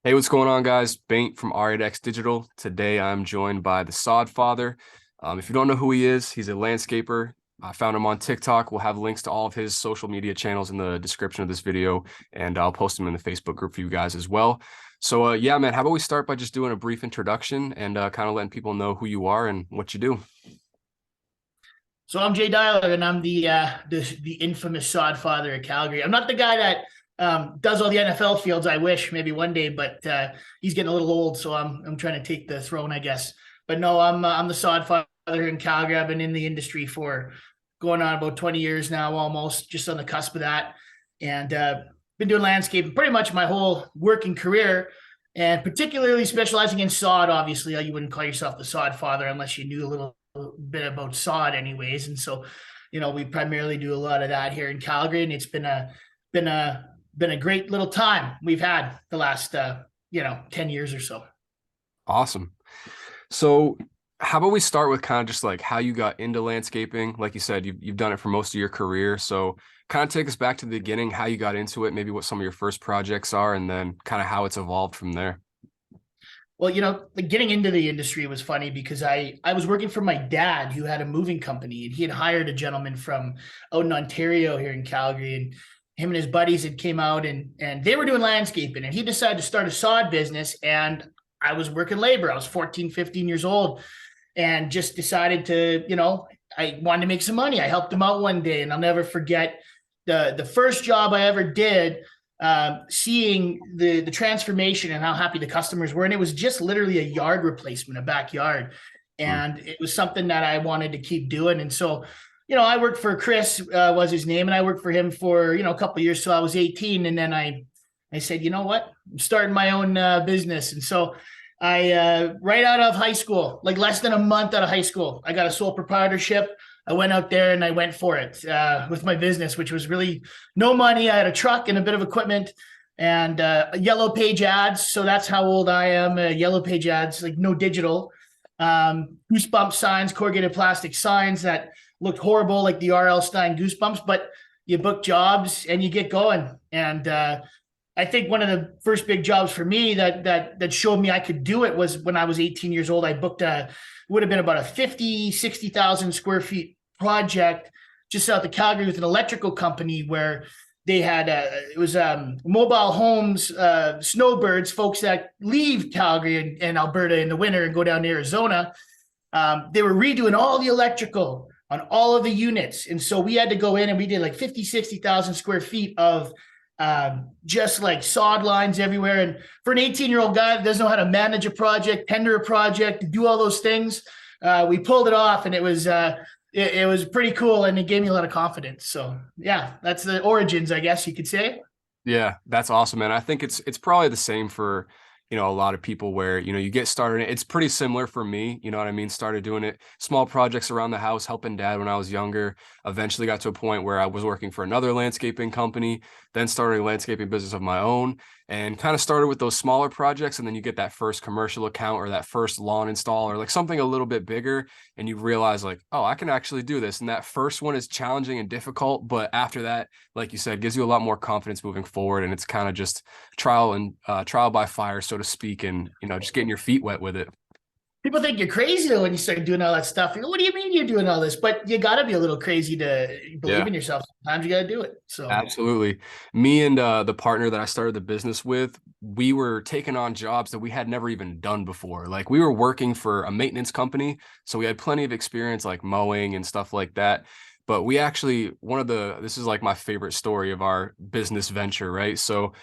Hey, what's going on, guys? Baint from R8X Digital. Today, I'm joined by the Sod Father. If you don't know who he is, he's a landscaper. I found him on TikTok. We'll have links to all of his social media channels in the description of this video, and I'll post them in the Facebook group for you guys as well. So, yeah, man, how about we start by just doing a brief introduction and kind of letting people know who you are and what you do? So I'm Dyler, and I'm the infamous sod father of Calgary. I'm not the guy that does all the NFL fields. I wish maybe one day, but he's getting a little old, so I'm trying to take the throne, I guess. But no, I'm the sod father in Calgary. I've been in the industry for going on about 20 years now, almost just on the cusp of that, and been doing landscaping pretty much my whole working career. And particularly specializing in sod. Obviously, you wouldn't call yourself the sod father unless you knew a little bit about sod anyways. And so, we primarily do a lot of that here in Calgary, and it's been a been a great little time we've had the last 10 years or so. Awesome. So, how about we start with kind of just like how you got into landscaping? Like you said, you've done it for most of your career. So, kind of take us back to the beginning, how you got into it, maybe what some of your first projects are, and then kind of how it's evolved from there. Well, like getting into the industry was funny because I was working for my dad who had a moving company, and he had hired a gentleman from out in Ontario here in Calgary, and him and his buddies had came out and they were doing landscaping, and he decided to start a sod business. And I was working labor. I was 14, 15 years old, and just decided to, I wanted to make some money. I helped him out one day, and I'll never forget the first job I ever did, seeing the transformation and how happy the customers were. And it was just literally a yard replacement, a backyard. Mm. And it was something that I wanted to keep doing. And so, I worked for Chris, was his name, and I worked for him for, a couple of years. So I was 18. And then I said, you know what, I'm starting my own business. And so right out of high school, like less than a month out of high school, I got a sole proprietorship. I went out there and I went for it with my business, which was really no money. I had a truck and a bit of equipment and yellow page ads. So that's how old I am. Yellow page ads, like no digital. Goosebump signs, corrugated plastic signs that looked horrible, like the R.L. Stein Goosebumps, but you book jobs and you get going. And I think one of the first big jobs for me that showed me I could do it was when I was 18 years old. I booked would have been about a 60,000 square feet project just south of Calgary with an electrical company where they had it was mobile homes, snowbirds, folks that leave Calgary and Alberta in the winter and go down to Arizona. They were redoing all the electrical on all of the units. And so we had to go in and we did like 60,000 square feet of just like sod lines everywhere. And for an 18-year-old guy that doesn't know how to manage a project, tender a project, do all those things, we pulled it off, and it was pretty cool, and it gave me a lot of confidence. So yeah, that's the origins, I guess you could say. Yeah, that's awesome, man. I think it's probably the same for, a lot of people where, you get started. It's pretty similar for me, you know what I mean? Started doing it, small projects around the house, helping dad when I was younger. Eventually got to a point where I was working for another landscaping company, then started a landscaping business of my own, and kind of started with those smaller projects. And then you get that first commercial account or that first lawn install or like something a little bit bigger. And you realize like, oh, I can actually do this. And that first one is challenging and difficult. But after that, like you said, gives you a lot more confidence moving forward. And it's kind of just trial by fire, so to speak, and just getting your feet wet with it. People think you're crazy though when you start doing all that stuff. You go, what do you mean you're doing all this? But you got to be a little crazy to believe Yeah. in yourself. Sometimes you got to do it. So Absolutely. Me and the partner that I started the business with, we were taking on jobs that we had never even done before. Like we were working for a maintenance company, so we had plenty of experience like mowing and stuff like that. But we actually, this is like my favorite story of our business venture, right? So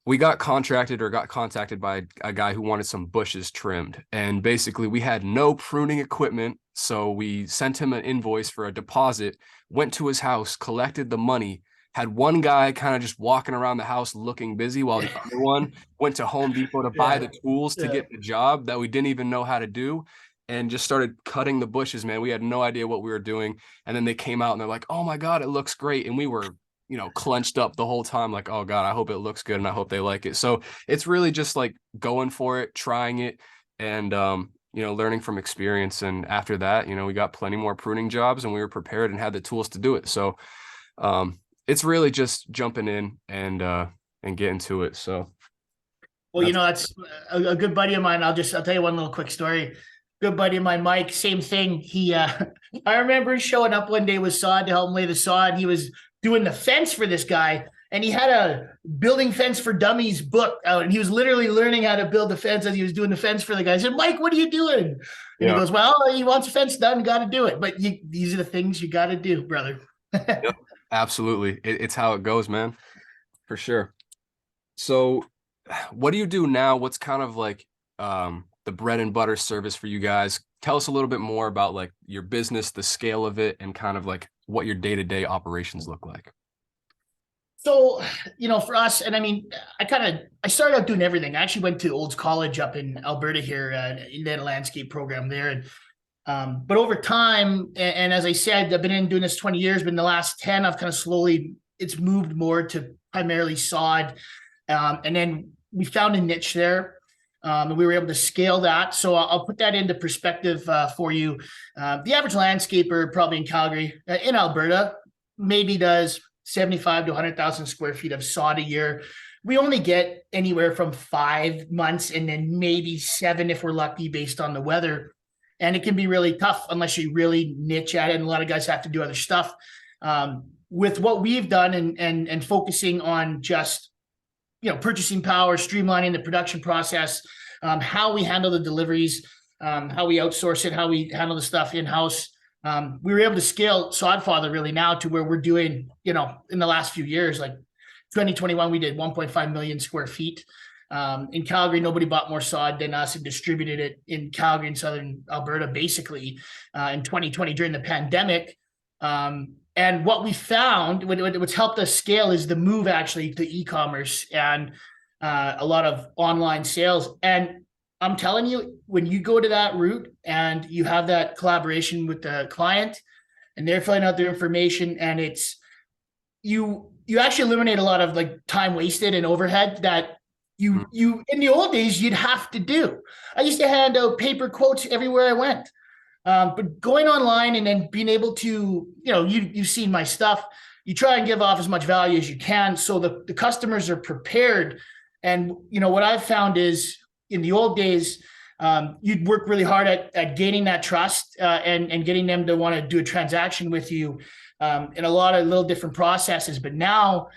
we got contacted by a guy who wanted some bushes trimmed. And basically we had no pruning equipment. So we sent him an invoice for a deposit, went to his house, collected the money, had one guy kind of just walking around the house looking busy while the other one went to Home Depot to buy yeah, the tools to yeah. get the job that we didn't even know how to do. And just started cutting the bushes, man. We had no idea what we were doing. And then they came out and they're like, oh my God, it looks great. And we were clenched up the whole time, like, oh God, I hope it looks good and I hope they like it. So it's really just like going for it, trying it, and learning from experience. And after that, we got plenty more pruning jobs and we were prepared and had the tools to do it. So it's really just jumping in and and get into it. So Well, that's that's a good buddy of mine. I'll tell you one little quick story. Good buddy of mine, Mike, same thing. I remember showing up one day with sod to help him lay the sod. He was doing the fence for this guy, and he had a building fence for dummies book out, and he was literally learning how to build the fence as he was doing the fence for the guy. I said, Mike, what are you doing? And he yeah. goes, well, he wants a fence done, got to do it. But these are the things you got to do, brother. Yep, absolutely. It's how it goes, man, for sure. So what do you do now? What's kind of like the bread and butter service for you guys? Tell us a little bit more about like your business, the scale of it, and kind of like what your day-to-day operations look like. So, for us, and I mean, I started out doing everything. I actually went to Olds College up in Alberta here, in the landscape program there. And but over time, and as I said, I've been doing this 20 years, but in the last 10, I've kind of slowly, it's moved more to primarily sod. And then we found a niche there, and we were able to scale that. So I'll put that into perspective for you. The average landscaper, probably in Calgary, in Alberta, maybe does 75 to 100,000 square feet of sod a year. We only get anywhere from 5 months and then maybe 7 if we're lucky based on the weather. And it can be really tough unless you really niche at it. And a lot of guys have to do other stuff. With what we've done and focusing on just, purchasing power, streamlining the production process, how we handle the deliveries, how we outsource it, how we handle the stuff in-house. We were able to scale Sodfather really now to where we're doing, in the last few years, like 2021, we did 1.5 million square feet. In Calgary, nobody bought more sod than us and distributed it in Calgary and Southern Alberta, basically, in 2020 during the pandemic. And what we found, what's helped us scale is the move actually to e-commerce and a lot of online sales. And I'm telling you, when you go to that route and you have that collaboration with the client and they're filling out their information, and it's you actually eliminate a lot of like time wasted and overhead that you in the old days you'd have to do. I used to hand out paper quotes everywhere I went. But going online and then being able to, you've seen my stuff, you try and give off as much value as you can so the customers are prepared. And, what I've found is, in the old days, you'd work really hard at gaining that trust and getting them to want to do a transaction with you in a lot of little different processes. But now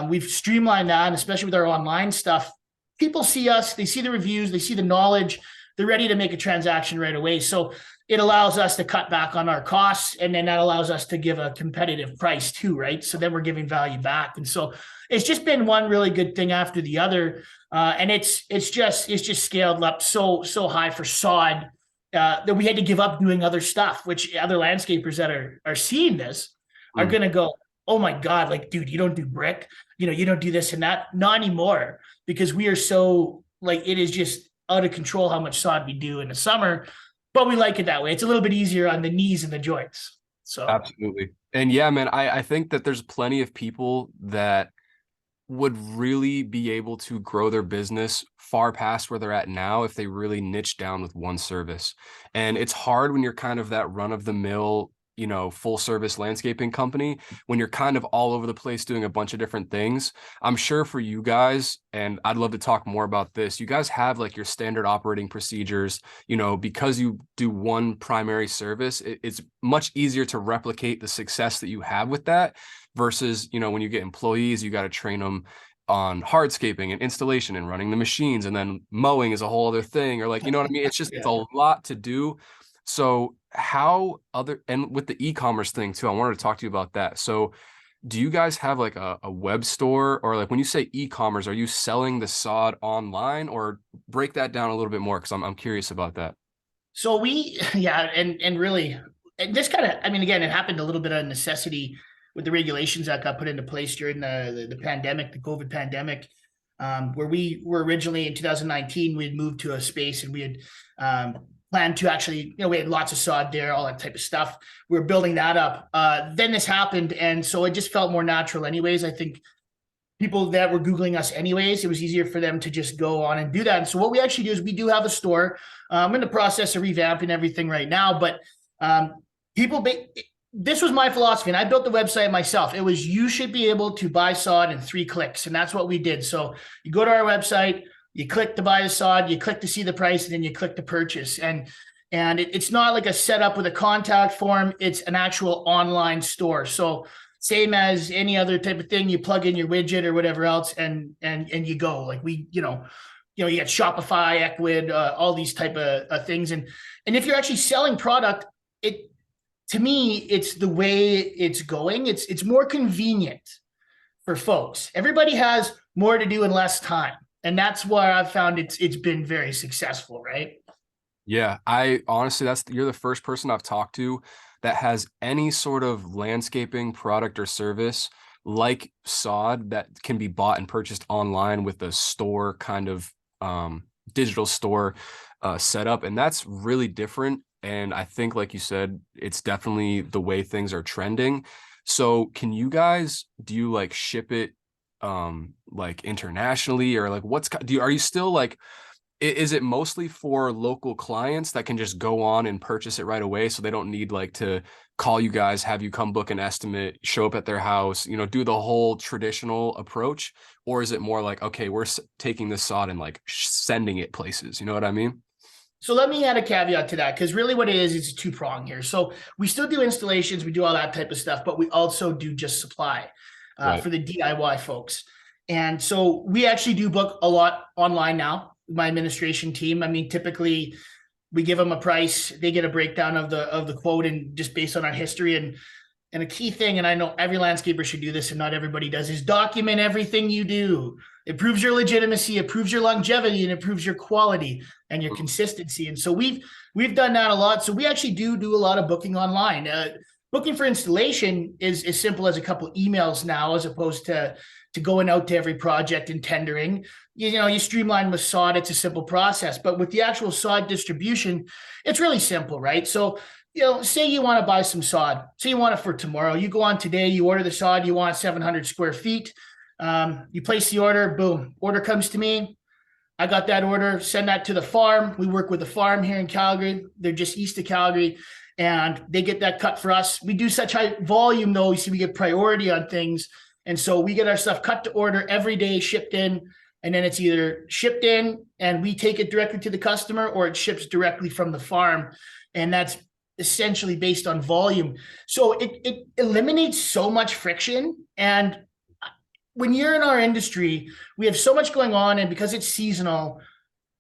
we've streamlined that, and especially with our online stuff, people see us, they see the reviews, they see the knowledge, they're ready to make a transaction right away. So it allows us to cut back on our costs, and then that allows us to give a competitive price too, right? So then we're giving value back. And so it's just been one really good thing after the other. And it's just scaled up so high for sod that we had to give up doing other stuff, which other landscapers that are seeing this are going to go, oh my God, like, dude, you don't do brick, you don't do this and that. Not anymore, because we are so, like, it is just out of control how much sod we do in the summer, but we like it that way. It's a little bit easier on the knees and the joints. So Absolutely. And yeah, man, I think that there's plenty of people that would really be able to grow their business far past where they're at now if they really niche down with one service. And it's hard when you're kind of that run of the mill, full service landscaping company, when you're kind of all over the place doing a bunch of different things. I'm sure for you guys, and I'd love to talk more about this, you guys have like your standard operating procedures, because you do one primary service, it's much easier to replicate the success that you have with that versus, when you get employees, you got to train them on hardscaping and installation and running the machines, and then mowing is a whole other thing, or like, you know what I mean? It's just, it's a lot to do. So and with the e-commerce thing too, I wanted to talk to you about that. So do you guys have like a web store, or like when you say e-commerce, are you selling the sod online, or break that down a little bit more? Cause I'm curious about that. So and really, and this kind of, I mean, again, it happened a little bit of necessity with the regulations that got put into place during the pandemic, the COVID pandemic, where we were originally in 2019, we had moved to a space and we had planned to actually, we had lots of sod there, all that type of stuff. We were building that up. Then this happened. And so it just felt more natural anyways. I think people that were Googling us anyways, it was easier for them to just go on and do that. And so what we actually do is we do have a store. I'm in the process of revamping everything right now, but people, this was my philosophy, and I built the website myself. It was, you should be able to buy sod in 3 clicks, and that's what we did. So you go to our website, you click to buy the sod, you click to see the price, and then you click to purchase. And it's not like a setup with a contact form. It's an actual online store. So same as any other type of thing, you plug in your widget or whatever else, and you go. Like we, you got Shopify, Ecwid, all these type of things. And if you're actually selling product, it to me, it's the way it's going. It's more convenient for folks. Everybody has more to do in less time, and that's why I've found it's been very successful, right? Yeah, I honestly, you're the first person I've talked to that has any sort of landscaping product or service like sod that can be bought and purchased online with a store kind of digital store setup. And that's really different. And I think, like you said, it's definitely the way things are trending. So can you guys, do you like ship it like internationally, or like are you still like, is it mostly for local clients that can just go on and purchase it right away, so they don't need like to call you guys, have you come book an estimate, show up at their house, do the whole traditional approach? Or is it more like, okay, we're taking this sod and like sending it places? You know what I mean? So let me add a caveat to that, because really what it is, it's a two-prong here. So we still do installations, we do all that type of stuff, but we also do just supply Right. for the DIY folks. And so we actually do book a lot online now, my administration team. I mean, typically we give them a price, they get a breakdown of the quote, and just based on our history. And a key thing, and I know every landscaper should do this and not everybody does, is document everything you do. It proves your legitimacy, it proves your longevity, and it proves your quality and your consistency. And so we've done that a lot. So we actually do a lot of booking online. Booking for installation is as simple as a couple emails now, as opposed to going out to every project and tendering. You streamline with sod, it's a simple process. But with the actual sod distribution, it's really simple, right? So say you want to buy some sod, say you want it for tomorrow. You go on today, you order the sod, you want 700 square feet. You place the order, boom, order comes to me. I got that order, send that to the farm. We work with the farm here in Calgary. They're just east of Calgary, and they get that cut for us. We do such high volume, though. You see, we get priority on things. And so we get our stuff cut to order every day, shipped in, and then it's either shipped in and we take it directly to the customer, or it ships directly from the farm. And that's essentially based on volume. So it eliminates so much friction. And when you're in our industry, we have so much going on, and because it's seasonal,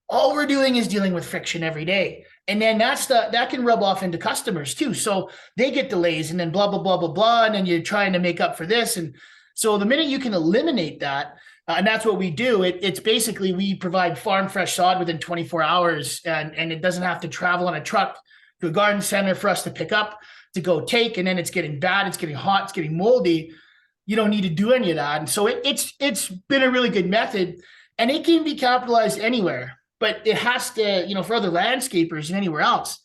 all we're doing is dealing with friction every day. And then that can rub off into customers too. So they get delays, and then blah, blah, blah, blah, blah. And then you're trying to make up for this. And so the minute you can eliminate that, and that's what we do, it's basically, we provide farm fresh sod within 24 hours, and it doesn't have to travel on a truck to a garden center for us to pick up, to go take, and then it's getting bad, it's getting hot, it's getting moldy. You don't need to do any of that. And so it's been a really good method, and it can be capitalized anywhere, but it has to, for other landscapers and anywhere else,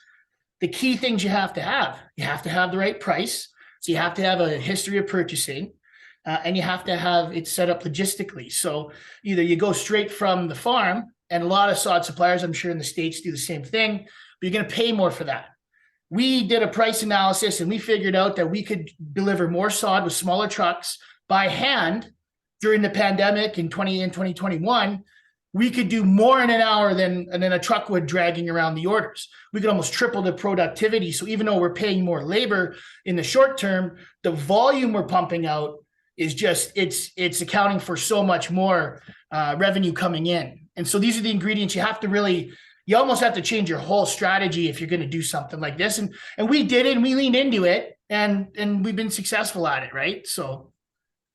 the key things you have to have the right price. So you have to have a history of purchasing, and you have to have it set up logistically. So either you go straight from the farm, and a lot of sod suppliers, I'm sure in the States, do the same thing, but you're going to pay more for that. We did a price analysis, and we figured out that we could deliver more sod with smaller trucks by hand during the pandemic in 2021. We could do more in an hour than a truck would dragging around the orders. We could almost triple the productivity. So even though we're paying more labor in the short term, the volume we're pumping out is just, it's accounting for so much more revenue coming in. And so these are the ingredients you almost have to change your whole strategy if you're going to do something like this. And we did it, and we leaned into it, and we've been successful at it. Right. So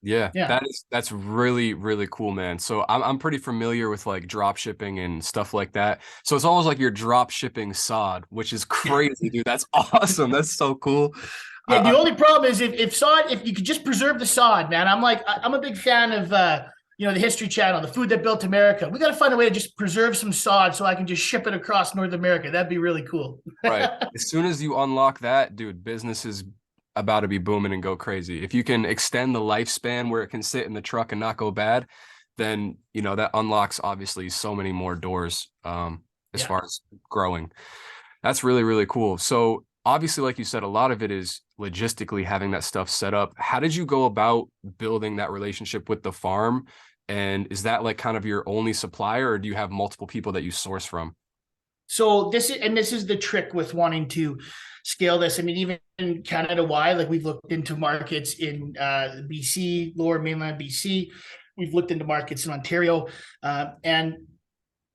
Yeah, yeah. that's really, really cool, man. So I'm pretty familiar with like drop shipping and stuff like that. So it's almost like you're drop shipping sod, which is crazy, dude. That's awesome. That's so cool. Yeah. I, The only problem is if you could just preserve the sod, man. I'm a big fan of, the History Channel, The Food That Built America. We got to find a way to just preserve some sod so I can just ship it across North America. That'd be really cool. right. As soon as you unlock that, dude, business is about to be booming and go crazy. If you can extend the lifespan where it can sit in the truck and not go bad, then that unlocks obviously so many more doors as Yeah. far as growing. That's really, really cool. So obviously, like you said, a lot of it is logistically having that stuff set up. How did you go about building that relationship with the farm? And is that like kind of your only supplier, or do you have multiple people that you source from? So this is the trick with wanting to scale this. I mean, even in Canada wide, like we've looked into markets in BC, lower mainland BC. We've looked into markets in Ontario. And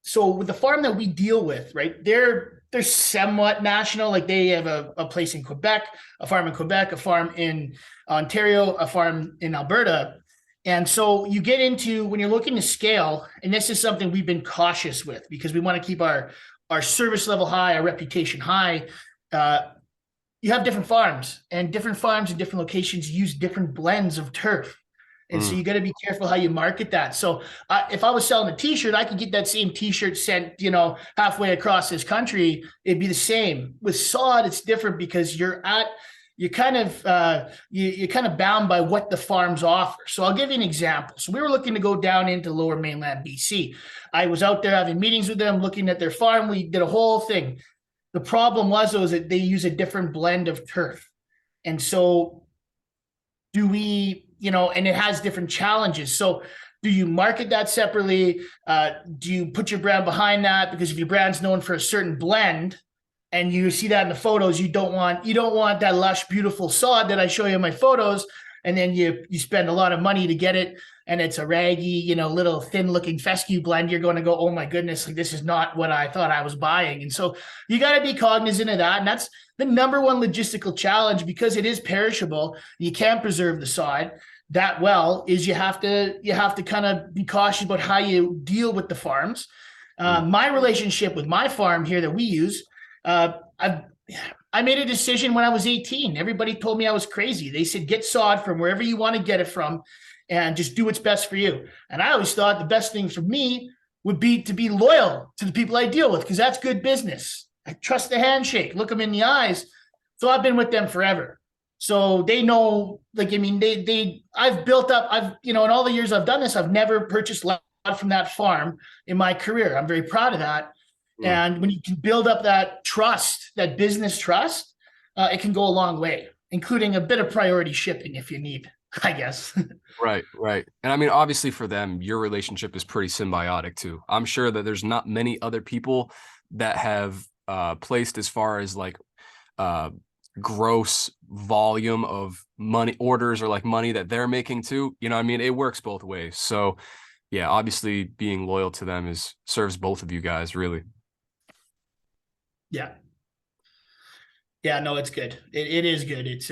so with the farm that we deal with, right, they're somewhat national. Like they have a place in Quebec, a farm in Quebec, a farm in Ontario, a farm in Alberta. And so you get into when you're looking to scale, and this is something we've been cautious with because we want to keep our service level high, our reputation high. You have different farms and different locations use different blends of turf. And so Mm, you got to be careful how you market that. So if I was selling a T-shirt, I could get that same T-shirt sent, halfway across this country. It'd be the same. With sod, it's different because you're kind of bound by what the farms offer. So I'll give you an example. So we were looking to go down into lower mainland BC. I was out there having meetings with them, looking at their farm. We did a whole thing. The problem was that they use a different blend of turf. And so and it has different challenges. So do you market that separately? Do you put your brand behind that? Because if your brand's known for a certain blend and you see that in the photos, you don't want that lush, beautiful sod that I show you in my photos. And then you spend a lot of money to get it. And it's a raggy, little thin looking fescue blend. You're going to go, oh my goodness, like this is not what I thought I was buying. And so you got to be cognizant of that. And that's the number one logistical challenge because it is perishable. You can't preserve the sod that well. Is you have to kind of be cautious about how you deal with the farms. mm. My relationship with my farm here that we use, I made a decision when I was 18. Everybody told me I was crazy. They said, get sod from wherever you want to get it from and just do what's best for you. And I always thought the best thing for me would be to be loyal to the people I deal with because that's good business. I trust the handshake, look them in the eyes. So I've been with them forever. So they know, I've built up, in all the years I've done this, I've never purchased land from that farm in my career. I'm very proud of that. Mm. And when you can build up that trust, that business trust, it can go a long way, including a bit of priority shipping if you need, I guess. Right, right. And I mean, obviously for them, your relationship is pretty symbiotic too. I'm sure that there's not many other people that have placed as far as like uh gross volume of money orders or like money that they're making too. You know what I mean? It works both ways. So yeah, obviously being loyal to them serves both of you guys really. Yeah. Yeah, no, it's good. It is good. It's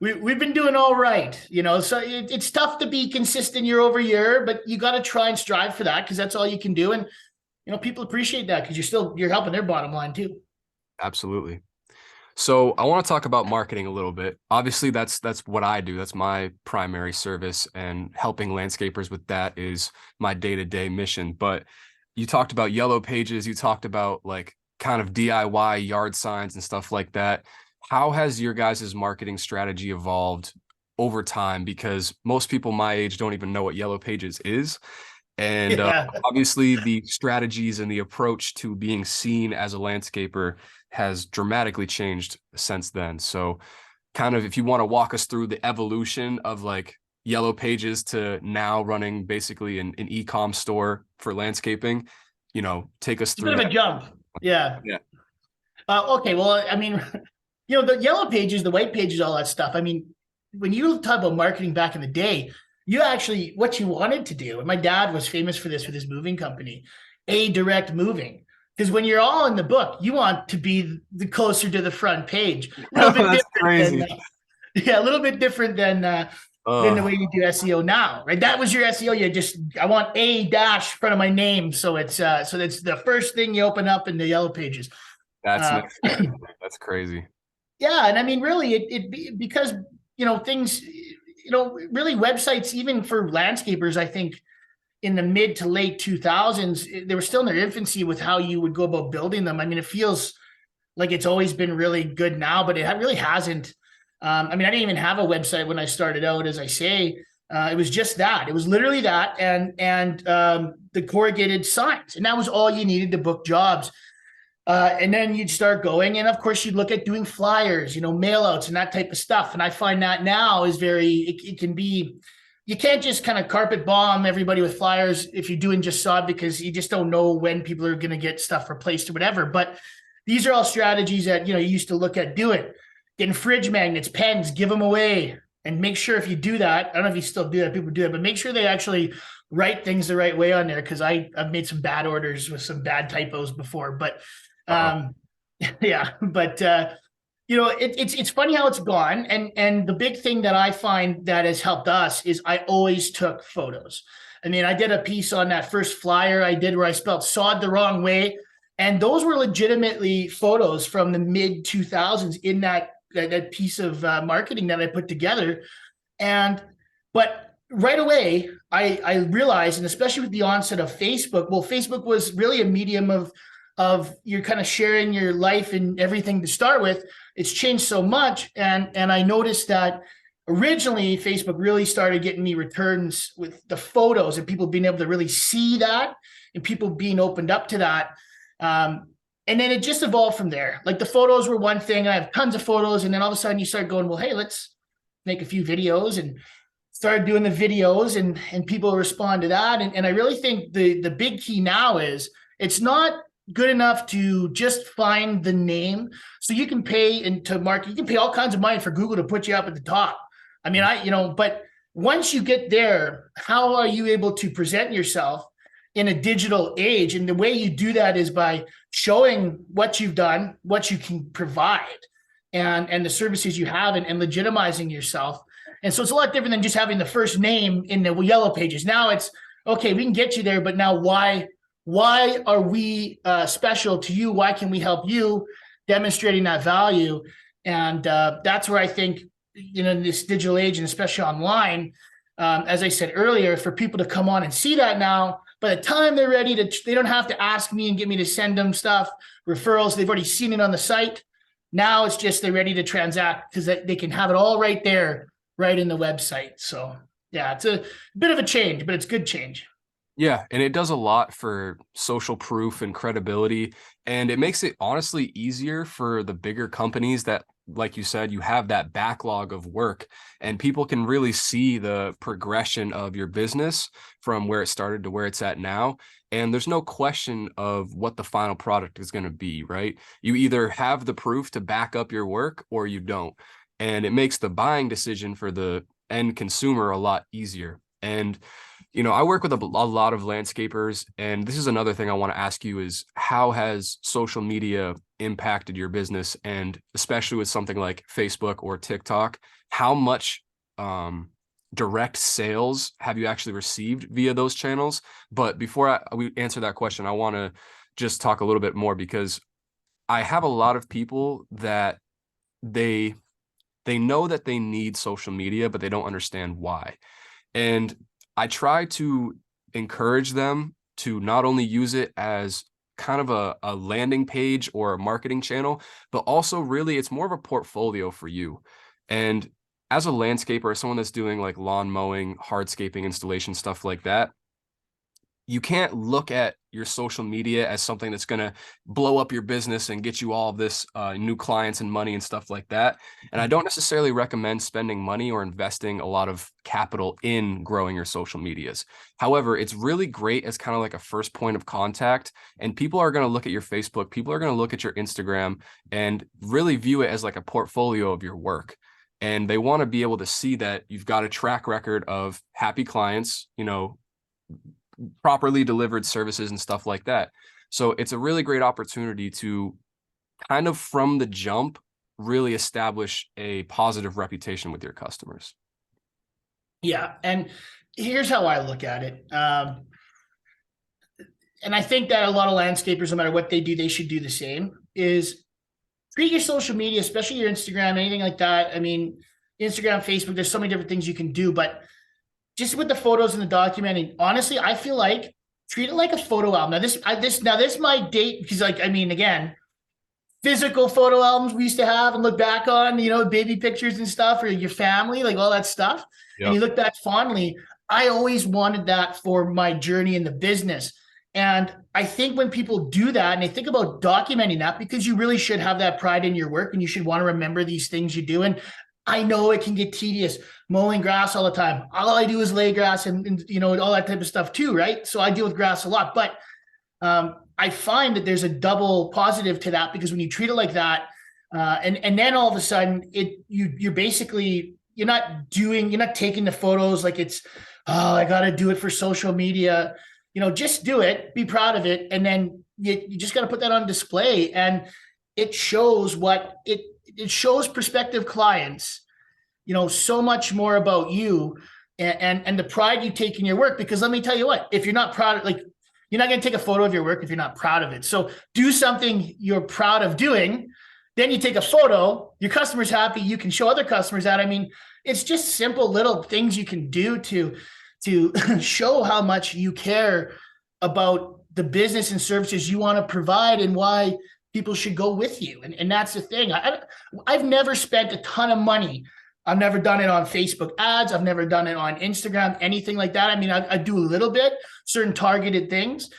we've been doing all right, so it's tough to be consistent year over year, but you got to try and strive for that because that's all you can do. And, people appreciate that because you're helping their bottom line too. Absolutely. So I want to talk about marketing a little bit. Obviously, that's what I do. That's my primary service, and helping landscapers with that is my day-to-day mission. But you talked about yellow pages, you talked about like kind of DIY yard signs and stuff like that. How has your guys' marketing strategy evolved over time? Because most people my age don't even know what yellow pages is. And Yeah. obviously, the strategies and the approach to being seen as a landscaper has dramatically changed since then. So, kind of, if you want to walk us through the evolution of like yellow pages to now running basically an e-com store for landscaping, take us It's a through bit of that. a jump. Yeah. Yeah. Okay. Well, I mean, the yellow pages, the white pages, all that stuff. I mean, when you talk about marketing back in the day, what you wanted to do, and my dad was famous for this with his moving company, direct moving. Because when you're all in the book, you want to be the closer to the front page. A little bit That's different crazy. a little bit different than the way you do SEO now, right? That was your SEO. I want a dash in front of my name, so it's so that's the first thing you open up in the yellow pages. That's Uh, next level. That's crazy. yeah, and I mean, really, because things, really websites, even for landscapers, I think in the mid to late 2000s, they were still in their infancy with how you would go about building them. I mean, it feels like it's always been really good now, but it really hasn't. I mean, I didn't even have a website when I started out, as I say. It was just that. It was literally that and the corrugated signs, and that was all you needed to book jobs. And then you'd start going. And of course, you'd look at doing flyers, mail outs and that type of stuff. And I find that now is it can be, you can't just kind of carpet bomb everybody with flyers if you're doing just sod, because you just don't know when people are going to get stuff replaced or whatever. But these are all strategies that, you used to look at doing. Getting fridge magnets, pens, give them away. And make sure if you do that, I don't know if you still do that, people do it, but make sure they actually write things the right way on there, because I've made some bad orders with some bad typos before. But Uh-oh. yeah, but it's funny how it's gone. And the big thing that I find that has helped us is I always took photos. I mean, I did a piece on that first flyer I did where I spelled sod the wrong way. And those were legitimately photos from the mid 2000s in that piece of marketing that I put together. But right away, I realized, and especially with the onset of Facebook, well, Facebook was really a medium of you're kind of sharing your life and everything to start with. It's changed so much. And I noticed that originally Facebook really started getting me returns with the photos and people being able to really see that and people being opened up to that. And then it just evolved from there. Like the photos were one thing. I have tons of photos. And then all of a sudden you start going, well, hey, let's make a few videos, and started doing the videos, and people respond to that. And I really think the big key now is it's not good enough to just find the name. So you can pay into market, you can pay all kinds of money for Google to put you up at the top. I mean, but once you get there, how are you able to present yourself in a digital age? And the way you do that is by showing what you've done, what you can provide, and the services you have, and legitimizing yourself. And so it's a lot different than just having the first name in the yellow pages. Now it's, okay, we can get you there, but now why are we special to you? Why can we help you? Demonstrating that value. And that's where I think, in this digital age, and especially online, as I said earlier, for people to come on and see that now, by the time they're ready they don't have to ask me and get me to send them stuff, referrals. They've already seen it on the site. Now it's just they're ready to transact because they can have it all right there, right in the website. So yeah, it's a bit of a change, but it's good change. Yeah, and it does a lot for social proof and credibility, and it makes it honestly easier for the bigger companies that, like you said, you have that backlog of work, and people can really see the progression of your business from where it started to where it's at now. And there's no question of what the final product is going to be, right? You either have the proof to back up your work or you don't. And it makes the buying decision for the end consumer a lot easier. And I work with a lot of landscapers, and this is another thing I want to ask you is, how has social media impacted your business? And especially with something like Facebook or TikTok, how much direct sales have you actually received via those channels? But before we answer that question, I want to just talk a little bit more, because I have a lot of people that they know that they need social media, but they don't understand why. And I try to encourage them to not only use it as kind of a landing page or a marketing channel, but also really it's more of a portfolio for you. And as a landscaper, someone that's doing like lawn mowing, hardscaping installation, stuff like that, you can't look at your social media as something that's going to blow up your business and get you all of this new clients and money and stuff like that. And I don't necessarily recommend spending money or investing a lot of capital in growing your social medias. However, it's really great as kind of like a first point of contact. And people are going to look at your Facebook, people are going to look at your Instagram and really view it as like a portfolio of your work. And they want to be able to see that you've got a track record of happy clients, properly delivered services and stuff like that. So it's a really great opportunity to kind of from the jump really establish a positive reputation with your customers. Yeah. And here's how I look at it. And I think that a lot of landscapers, no matter what they do, they should do the same, is treat your social media, especially your Instagram, anything like that. I mean, Instagram, Facebook, there's so many different things you can do, but just with the photos and the documenting, honestly, I feel like treat it like a photo album. Now this might date, because again, physical photo albums we used to have and look back on, baby pictures and stuff, or your family, like all that stuff. Yep. And you look back fondly. I always wanted that for my journey in the business. And I think when people do that and they think about documenting that, because you really should have that pride in your work and you should want to remember these things you do. And I know it can get tedious mowing grass all the time. All I do is lay grass and you know, all that type of stuff too, right? So I deal with grass a lot, but I find that there's a double positive to that, because when you treat it like that, and then all of a sudden you're basically, you're not taking the photos like it's, oh, I got to do it for social media. You know, just do it, be proud of it. And then you just got to put that on display. And it shows it shows prospective clients, you know, so much more about you and the pride you take in your work. Because let me tell you what, if you're not proud, like, you're not going to take a photo of your work if you're not proud of it. So do something you're proud of doing. Then you take a photo, your customer's happy, you can show other customers that. I mean, it's just simple little things you can do to show how much you care about the business and services you want to provide and why people should go with you. And that's the thing. I've never spent a ton of money. I've never done it on Facebook ads. I've never done it on Instagram, anything like that. I mean, I do a little bit, certain targeted things,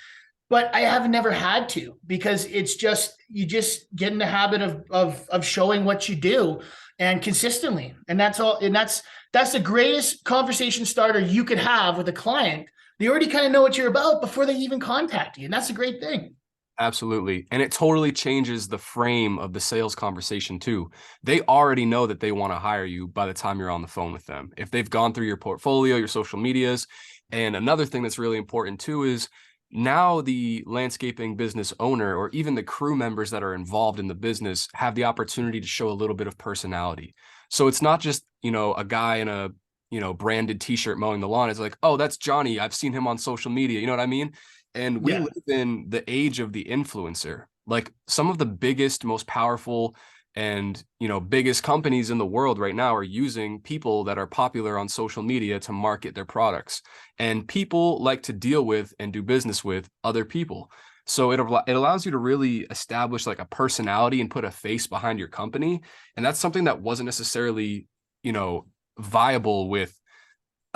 but I have never had to, because it's just, you just get in the habit of showing what you do and consistently. And that's all. And that's the greatest conversation starter you could have with a client. They already kind of know what you're about before they even contact you. And that's a great thing. Absolutely. And it totally changes the frame of the sales conversation too. They already know that they want to hire you by the time you're on the phone with them. If they've gone through your portfolio, your social medias. And another thing that's really important too is now the landscaping business owner or even the crew members that are involved in the business have the opportunity to show a little bit of personality. So it's not just, you know, a guy in a, you know, branded t-shirt mowing the lawn. It's like, oh, that's Johnny. I've seen him on social media. You know what I mean? And we live in the age of the influencer. Like some of the biggest, most powerful and, you know, biggest companies in the world right now are using people that are popular on social media to market their products. And people like to deal with and do business with other people. So it allows you to really establish like a personality and put a face behind your company. And that's something that wasn't necessarily, you know, viable with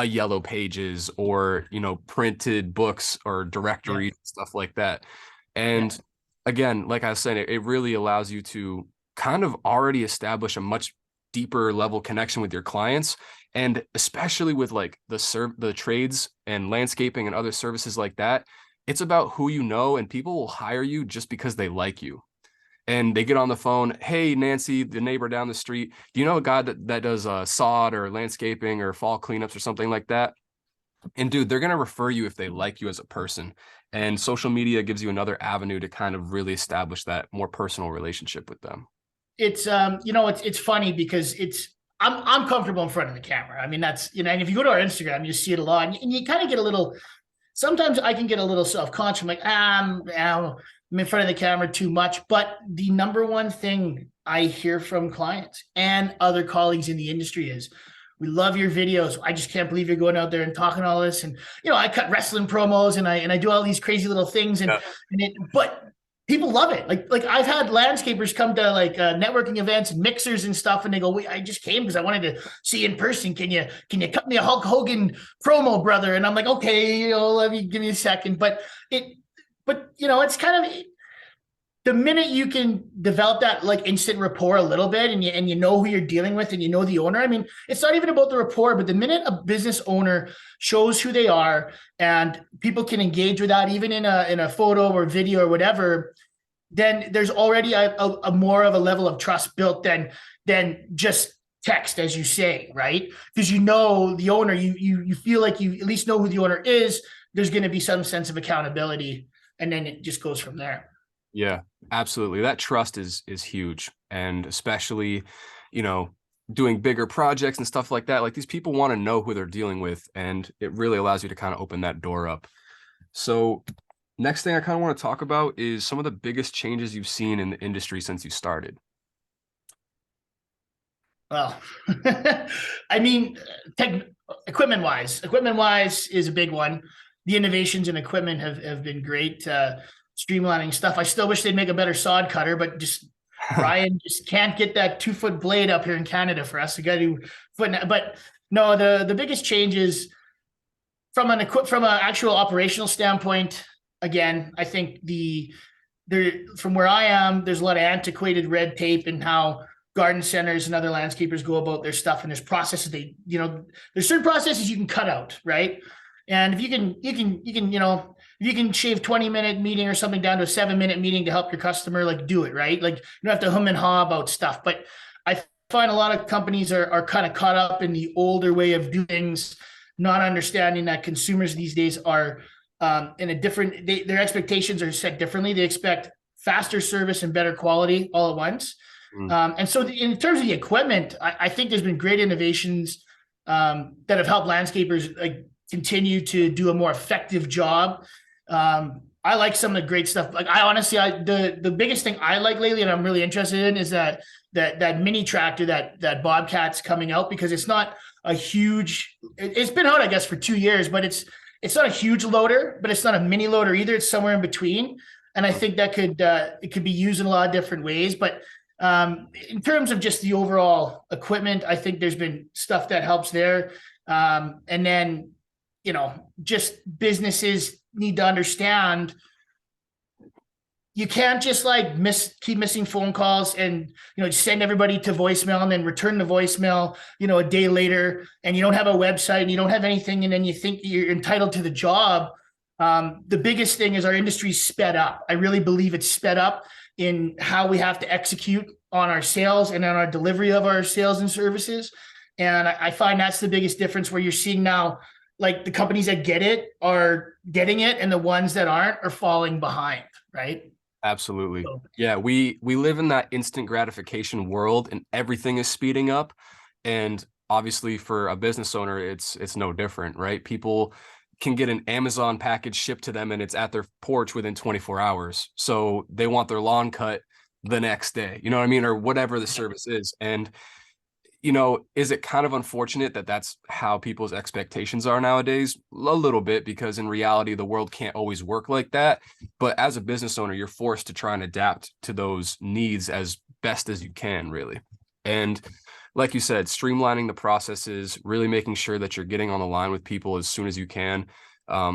a yellow pages or, you know, printed books or directories, stuff like that. And again, like I was saying, it really allows you to kind of already establish a much deeper level connection with your clients. And especially with like the trades and landscaping and other services like that, it's about who you know, and people will hire you just because they like you. And they get on the phone, hey, Nancy, the neighbor down the street, do you know a guy that does sod or landscaping or fall cleanups or something like that? And dude, they're going to refer you if they like you as a person. And social media gives you another avenue to kind of really establish that more personal relationship with them. It's, you know, it's funny because I'm comfortable in front of the camera. I mean, that's, you know, and if you go to our Instagram, you see it a lot, and you kind of get a little, sometimes I can get a little self-conscious. I'm like, I'm in front of the camera too much. But the number one thing I hear from clients and other colleagues in the industry is, we love your videos. I just can't believe you're going out there and talking all this. And, you know, I cut wrestling promos and I do all these crazy little things but people love it. Like I've had landscapers come to like networking events and mixers and stuff. And they go, I just came because I wanted to see you in person. Can you cut me a Hulk Hogan promo, brother? And I'm like, okay, you know, give me a second. But you know, it's kind of, the minute you can develop that like instant rapport a little bit, and you know who you're dealing with and you know the owner. I mean, it's not even about the rapport, but the minute a business owner shows who they are and people can engage with that, even in a photo or video or whatever, then there's already a more of a level of trust built than just text, as you say, right? Because you know the owner, you feel like you at least know who the owner is. There's going to be some sense of accountability, and then it just goes from there. Yeah, absolutely. That trust is huge. And especially, you know, doing bigger projects and stuff like that, like these people want to know who they're dealing with, and it really allows you to kind of open that door up. So next thing I kind of want to talk about is some of the biggest changes you've seen in the industry since you started. Well, I mean, equipment wise is a big one. The innovations in equipment have been great. Streamlining stuff. I still wish they'd make a better sod cutter, but just Brian just can't get that 2-foot blade up here in Canada for us. We got to foot. But no, the biggest change is from an actual operational standpoint. again, I think there from where I am, there's a lot of antiquated red tape and how garden centers and other landscapers go about their stuff, and there's processes there's certain processes you can cut out, right? And if if you can shave 20-minute meeting or something down to a 7-minute meeting to help your customer, like do it, right? Like you don't have to hum and haw about stuff. But I find a lot of companies are kind of caught up in the older way of doing things, not understanding that consumers these days are in a different, their expectations are set differently. They expect faster service and better quality all at once. And so in terms of the equipment, I think there's been great innovations that have helped landscapers like continue to do a more effective job. I like some of the great stuff. Like I honestly, the biggest thing I like lately, and I'm really interested in, is that mini tractor that Bobcat's coming out, because it's not a huge. It's been out, I guess, for 2 years, but it's not a huge loader, but it's not a mini loader either. It's somewhere in between, and I think that it could be used in a lot of different ways. But in terms of just the overall equipment, I think there's been stuff that helps there, and then just businesses need to understand you can't just like keep missing phone calls and send everybody to voicemail and then return the voicemail a day later, and you don't have a website and you don't have anything, and then you think you're entitled to the job. The biggest thing is our industry's sped up. I really believe it's sped up in how we have to execute on our sales and on our delivery of our sales and services. And I find that's the biggest difference, where you're seeing now, like the companies that get it are getting it, and the ones that aren't are falling behind, right? Absolutely. Yeah, we live in that instant gratification world, and everything is speeding up. And obviously for a business owner, it's no different, right? People can get an Amazon package shipped to them and it's at their porch within 24 hours. So they want their lawn cut the next day, you know what I mean? Or whatever the service is. And is it kind of unfortunate that that's how people's expectations are nowadays? A little bit, because in reality, the world can't always work like that. But as a business owner, you're forced to try and adapt to those needs as best as you can, really. And like you said, streamlining the processes, really making sure that you're getting on the line with people as soon as you can.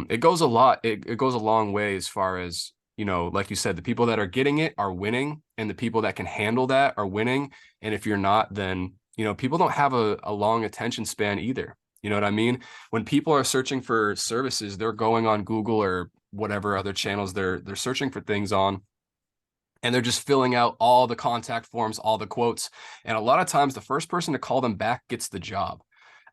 It goes a lot. It goes a long way as far as, like you said, the people that are getting it are winning, and the people that can handle that are winning. And if you're not, then people don't have a long attention span either. You know what I mean? When people are searching for services, they're going on Google or whatever other channels they're searching for things on, and they're just filling out all the contact forms, all the quotes. And a lot of times the first person to call them back gets the job.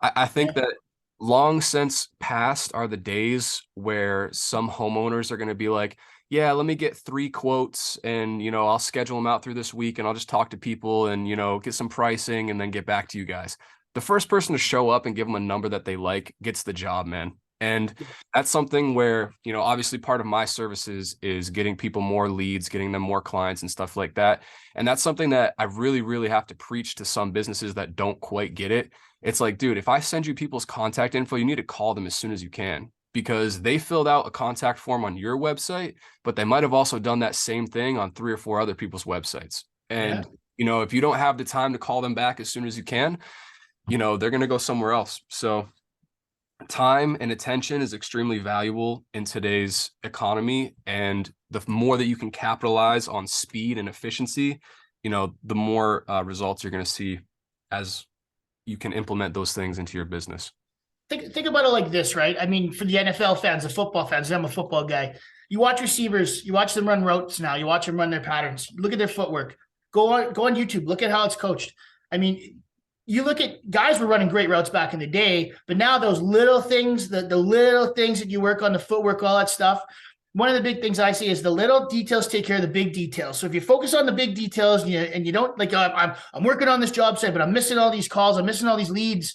I think that long since past are the days where some homeowners are going to be like, yeah, let me get 3 quotes and, I'll schedule them out through this week, and I'll just talk to people and, get some pricing and then get back to you guys. The first person to show up and give them a number that they like gets the job, man. And that's something where, obviously part of my services is getting people more leads, getting them more clients and stuff like that. And that's something that I really, really have to preach to some businesses that don't quite get it. It's like, dude, if I send you people's contact info, you need to call them as soon as you can, because they filled out a contact form on your website, but they might have also done that same thing on 3 or 4 other people's websites. And, if you don't have the time to call them back as soon as you can, they're going to go somewhere else. So time and attention is extremely valuable in today's economy. And the more that you can capitalize on speed and efficiency, the more results you're going to see as you can implement those things into your business. Think about it like this, right? I mean, for the NFL fans, the football fans, I'm a football guy. You watch receivers, you watch them run routes now, you watch them run their patterns, look at their footwork. Go on YouTube, look at how it's coached. I mean, you look at guys were running great routes back in the day, but now those little things, the little things that you work on, the footwork, all that stuff. One of the big things I see is the little details take care of the big details. So if you focus on the big details and you don't like, I'm working on this job site, but I'm missing all these calls, I'm missing all these leads.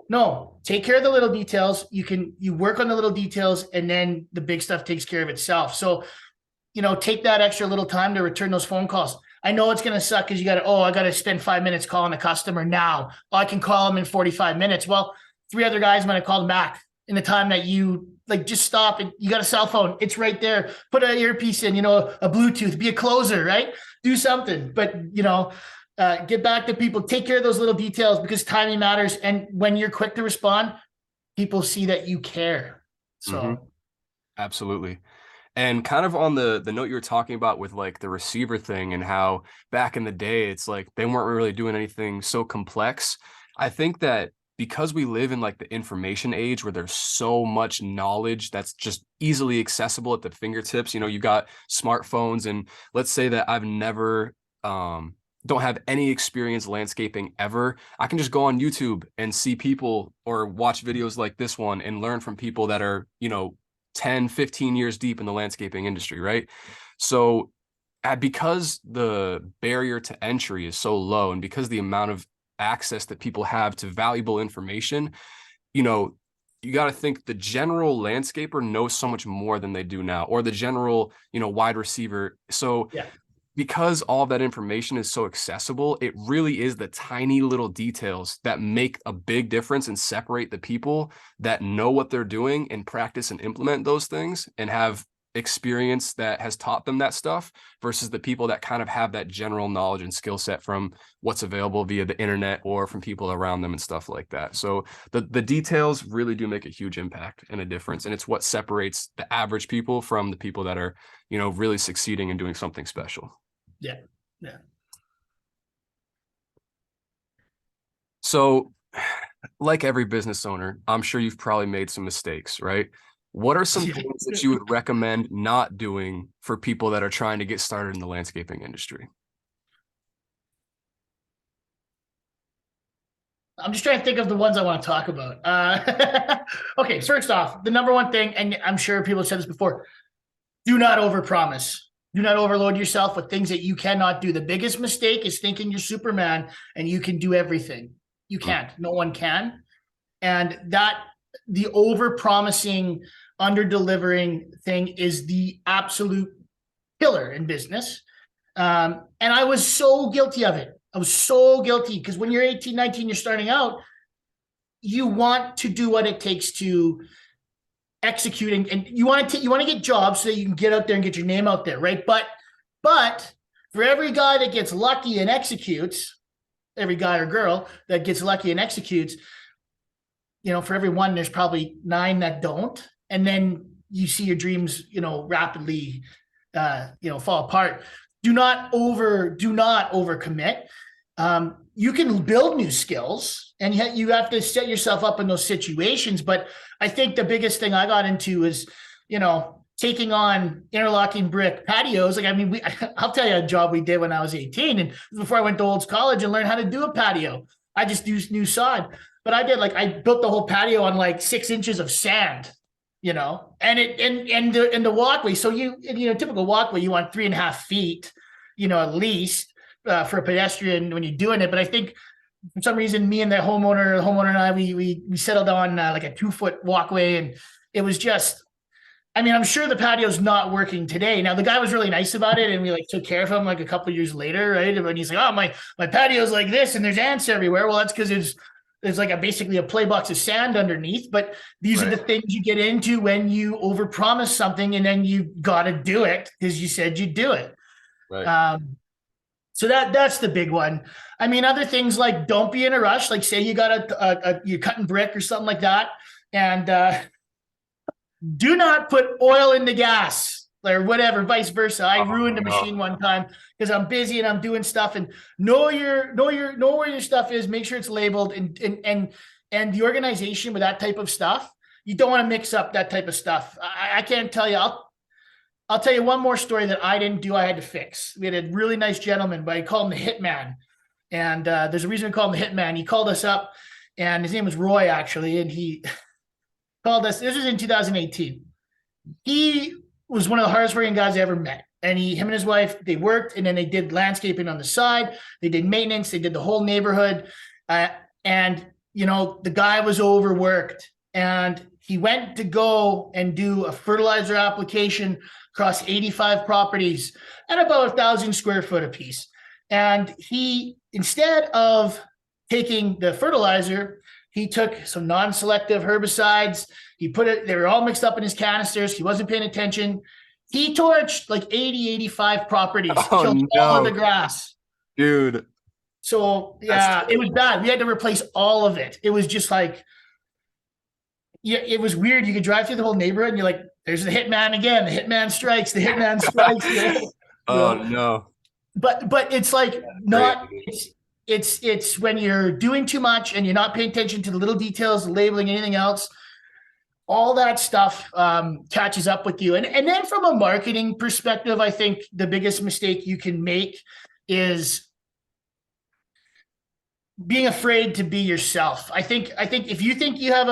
No, take care of the little details. You work on the little details, and then the big stuff takes care of itself. So, take that extra little time to return those phone calls. I know it's going to suck because I got to spend 5 minutes calling the customer now. Oh, I can call them in 45 minutes. Well, 3 other guys might have called them back in the time that you just stop, and you got a cell phone. It's right there. Put an earpiece in, a Bluetooth, be a closer, right? Do something, but get back to people, take care of those little details, because timing matters. And when you're quick to respond, people see that you care. So Absolutely. And kind of on the note you were talking about with like the receiver thing and how back in the day it's like they weren't really doing anything so complex. I think that because we live in like the information age where there's so much knowledge that's just easily accessible at the fingertips, you got smartphones, and let's say that I've never don't have any experience landscaping ever. I can just go on YouTube and see people or watch videos like this one and learn from people that are, 10, 15 years deep in the landscaping industry, right? So because the barrier to entry is so low and because the amount of access that people have to valuable information, you got to think the general landscaper knows so much more than they do now, or the general, wide receiver. So Yeah. because all of that information is so accessible, it really is the tiny little details that make a big difference and separate the people that know what they're doing and practice and implement those things and have experience that has taught them that stuff versus the people that kind of have that general knowledge and skill set from what's available via the internet or from people around them and stuff like that. So the details really do make a huge impact and a difference. And it's what separates the average people from the people that are, really succeeding and doing something special. Yeah. Yeah. So, like every business owner, I'm sure you've probably made some mistakes, right? What are some things that you would recommend not doing for people that are trying to get started in the landscaping industry? I'm just trying to think of the ones I want to talk about. Okay, first off, the number one thing, and I'm sure people have said this before, do not overpromise. Do not overload yourself with things that you cannot do. The biggest mistake is thinking you're Superman and you can do everything. You can't. No one can. And the overpromising, under-delivering thing is the absolute killer in business. And I was so guilty of it. I was so guilty because when you're 18, 19, you're starting out, you want to do what it takes to executing, and you want to get jobs so that you can get out there and get your name out there, right? But for every guy that gets lucky and executes, every guy or girl that gets lucky and executes, for every one, there's probably 9 that don't, and then you see your dreams, rapidly, fall apart. Do not overcommit. You can build new skills, and yet you have to set yourself up in those situations. But I think the biggest thing I got into is, taking on interlocking brick patios. Like, I mean, I'll tell you a job we did when I was 18, and before I went to Olds College and learned how to do a patio. I just used new sod, but I built the whole patio on like 6 inches of sand, and the walkway. So typical walkway, you want 3.5 feet, at least. For a pedestrian when you're doing it. But I think for some reason, me and the homeowner and I, we settled on like a 2-foot walkway, and it was just, I'm sure the patio's not working today. Now the guy was really nice about it, and we like took care of him like a couple of years later, right? And he's like, oh, my patio's like this, and there's ants everywhere. Well, that's because there's like basically a play box of sand underneath. But these are the things you get into when you overpromise something, and then you got to do it because you said you'd do it. Right. So that's the big one. Other things like don't be in a rush. Like say you got you're cutting brick or something like that, and do not put oil in the gas or whatever, vice versa. I ruined a machine one time because I'm busy and I'm doing stuff. And know where your stuff is. Make sure it's labeled, and the organization with that type of stuff. You don't want to mix up that type of stuff. I can't tell you. I'll tell you one more story that I didn't do. I had to fix. We had a really nice gentleman, but I call him the Hitman. And there's a reason we call him the Hitman. He called us up, and his name was Roy, actually. And he called us. This was in 2018. He was one of the hardest working guys I ever met. And him and his wife, they worked, and then they did landscaping on the side. They did maintenance. They did the whole neighborhood. And the guy was overworked. And he went to go and do a fertilizer application across 85 properties at about 1,000 square foot apiece. And he, instead of taking the fertilizer, he took some non-selective herbicides. They were all mixed up in his canisters. He wasn't paying attention. He torched like 80, 85 properties, killed all of the grass. Dude. So yeah, it was bad. We had to replace all of it. It was just like, yeah, it was weird. You could drive through the whole neighborhood and you're like, There's the hitman again. The hitman strikes. The hitman strikes. You Oh know, no. but it's like Great. not. It's when you're doing too much and you're not paying attention to the little details, the labeling, anything else. All that stuff catches up with you. And then from a marketing perspective, I think the biggest mistake you can make is being afraid to be yourself. I think if you think you have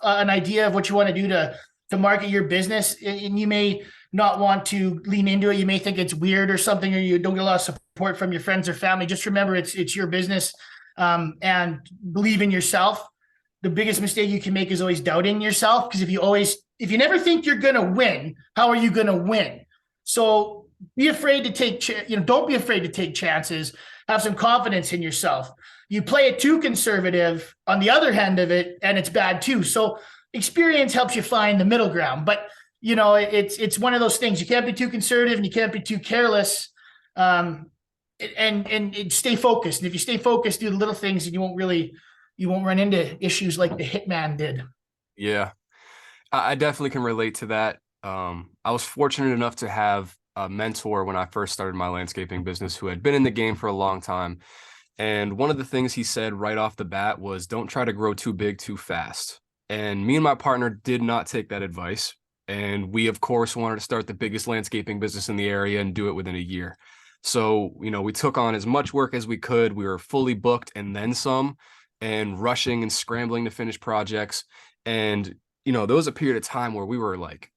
an idea of what you want to do to market your business, and you may not want to lean into it, you may think it's weird or something, or you don't get a lot of support from your friends or family. Just remember, it's your business, and believe in yourself. The biggest mistake you can make is always doubting yourself, because if you never think you're gonna win, how are you gonna win? So be afraid to don't be afraid to take chances. Have some confidence in yourself. You play it too conservative on the other hand of it, and it's bad too. So experience helps you find the middle ground. But it's one of those things. You can't be too conservative and you can't be too careless. And stay focused. And if you stay focused, do the little things, and you won't run into issues like the hitman did. Yeah, I definitely can relate to that. I was fortunate enough to have a mentor when I first started my landscaping business who had been in the game for a long time. And one of the things he said right off the bat was, don't try to grow too big too fast. And me and my partner did not take that advice. And we, of course, wanted to start the biggest landscaping business in the area and do it within a year. So, we took on as much work as we could. We were fully booked and then some, and rushing and scrambling to finish projects. And, there was a period of time where we were like,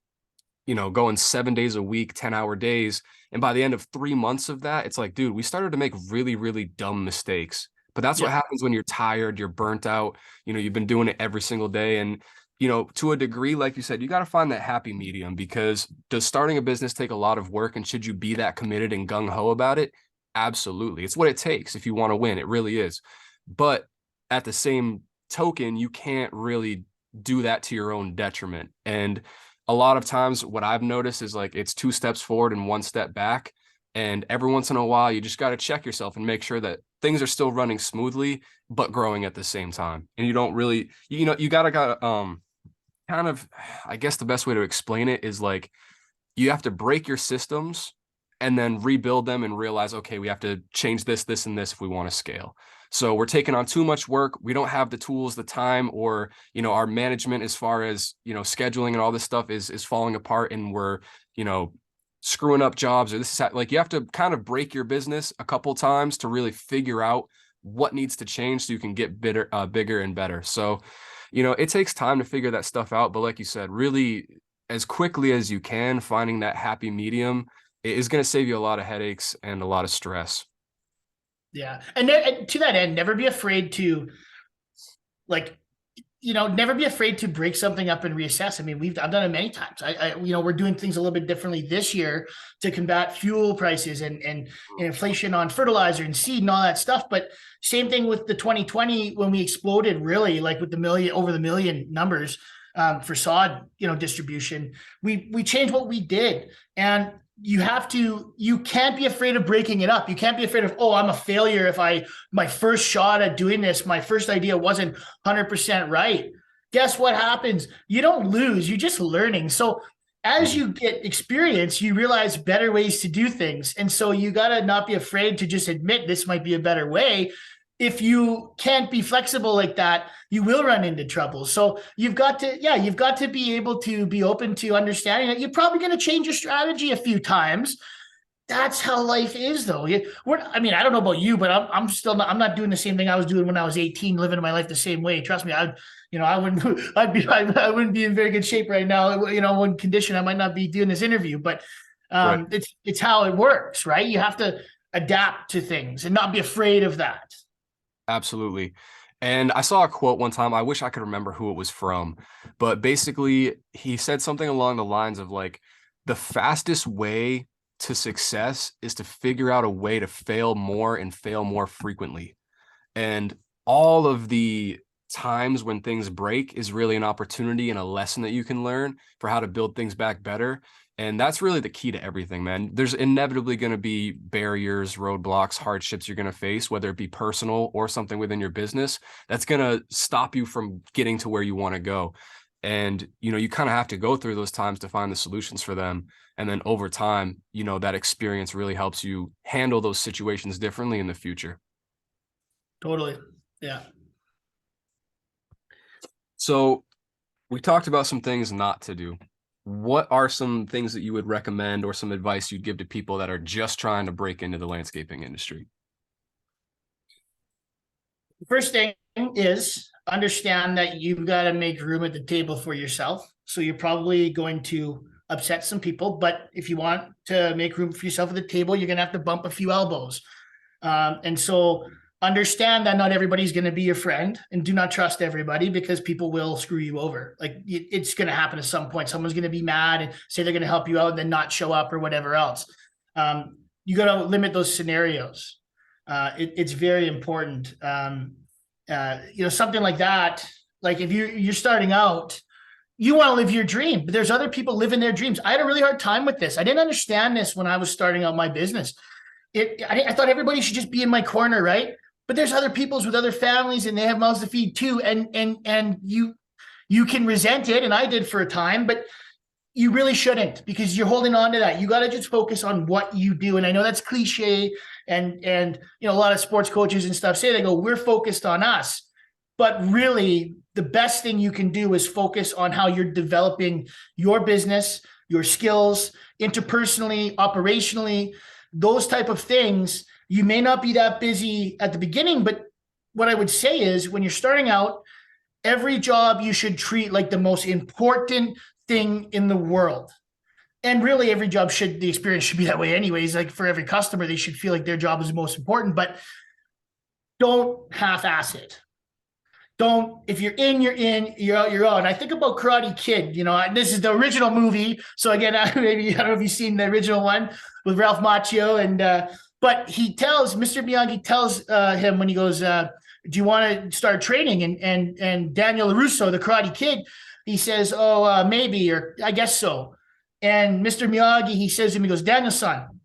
going 7 days a week, 10-hour days. And by the end of 3 months of that, it's like, dude, we started to make really, really dumb mistakes. But that's what Yeah. happens when you're tired, you're burnt out, you've been doing it every single day. And, to a degree, like you said, you got to find that happy medium, because does starting a business take a lot of work? And should you be that committed and gung ho about it? Absolutely. It's what it takes if you want to win. It really is. But at the same token, you can't really do that to your own detriment. And a lot of times what I've noticed is like, it's 2 steps forward and 1 step back. And every once in a while, you just got to check yourself and make sure that things are still running smoothly, but growing at the same time. And you don't really, you got kind of, I guess the best way to explain it is like, you have to break your systems and then rebuild them and realize, okay, we have to change this, this, and this if we want to scale. So we're taking on too much work. We don't have the tools, the time, or, our management as far as, scheduling and all this stuff is falling apart, and we're, screwing up jobs, or this is like, you have to kind of break your business a couple times to really figure out what needs to change so you can get bigger and better. So, it takes time to figure that stuff out. But like you said, really, as quickly as you can, finding that happy medium is going to save you a lot of headaches and a lot of stress. Yeah. And to that end, never be afraid to, like, never be afraid to break something up and reassess. I mean, I've done it many times. We're doing things a little bit differently this year to combat fuel prices and inflation on fertilizer and seed and all that stuff. But same thing with the 2020, when we exploded, really, like with over the million numbers for sod, distribution. We changed what we did. And you can't be afraid of breaking it up. You can't be afraid of, oh, I'm a failure if my first shot at doing this, my first idea wasn't 100% right. Guess what happens? You don't lose, you're just learning. So as you get experience, you realize better ways to do things. And so you got to not be afraid to just admit this might be a better way. If you can't be flexible like that, you will run into trouble. So you've got to be able to be open to understanding that you're probably going to change your strategy a few times. That's how life is, though. I don't know about you, but I'm not doing the same thing I was doing when I was 18, living my life the same way. Trust me, I wouldn't be in very good shape right now. One condition I might not be doing this interview, but Right. it's how it works, right? You have to adapt to things and not be afraid of that. Absolutely. And I saw a quote one time. I wish I could remember who it was from, but basically he said something along the lines of like, the fastest way to success is to figure out a way to fail more and fail more frequently. And all of the times when things break is really an opportunity and a lesson that you can learn for how to build things back better. And that's really the key to everything, man. There's inevitably going to be barriers, roadblocks, hardships you're going to face, whether it be personal or something within your business, that's going to stop you from getting to where you want to go. And, you kind of have to go through those times to find the solutions for them. And then over time, that experience really helps you handle those situations differently in the future. Totally. Yeah. So we talked about some things not to do. What are some things that you would recommend or some advice you'd give to people that are just trying to break into the landscaping industry? First thing is understand that you've got to make room at the table for yourself. So you're probably going to upset some people, but if you want to make room for yourself at the table, you're going to have to bump a few elbows. And so understand that not everybody's going to be your friend, and do not trust everybody, because people will screw you over. Like, it's going to happen at some point. Someone's going to be mad and say they're going to help you out and then not show up or whatever else. You got to limit those scenarios. It's very important. Something like that. Like, if you're starting out, you want to live your dream, but there's other people living their dreams. I had a really hard time with this. I didn't understand this when I was starting out my business. I thought everybody should just be in my corner, right? But there's other people's with other families, and they have mouths to feed too. And you can resent it, and I did for a time, but you really shouldn't, because you're holding on to that. You got to just focus on what you do. And I know that's cliche, and a lot of sports coaches and stuff say, they go, we're focused on us. But really, the best thing you can do is focus on how you're developing your business, your skills, interpersonally, operationally, those type of things. You may not be that busy at the beginning, but what I would say is, when you're starting out, every job you should treat like the most important thing in the world. And really, every job the experience should be that way anyways. Like, for every customer, they should feel like their job is the most important, but don't half-ass it. If you're in, you're out, you're out. And I think about Karate Kid, this is the original movie. So again, maybe, I don't know if you've seen the original one with Ralph Macchio, but Mr. Miyagi tells him, when he goes, do you want to start training? And Daniel LaRusso, the Karate Kid, he says, oh, maybe, or I guess so. And Mr. Miyagi, he says to him, he goes, Daniel-san,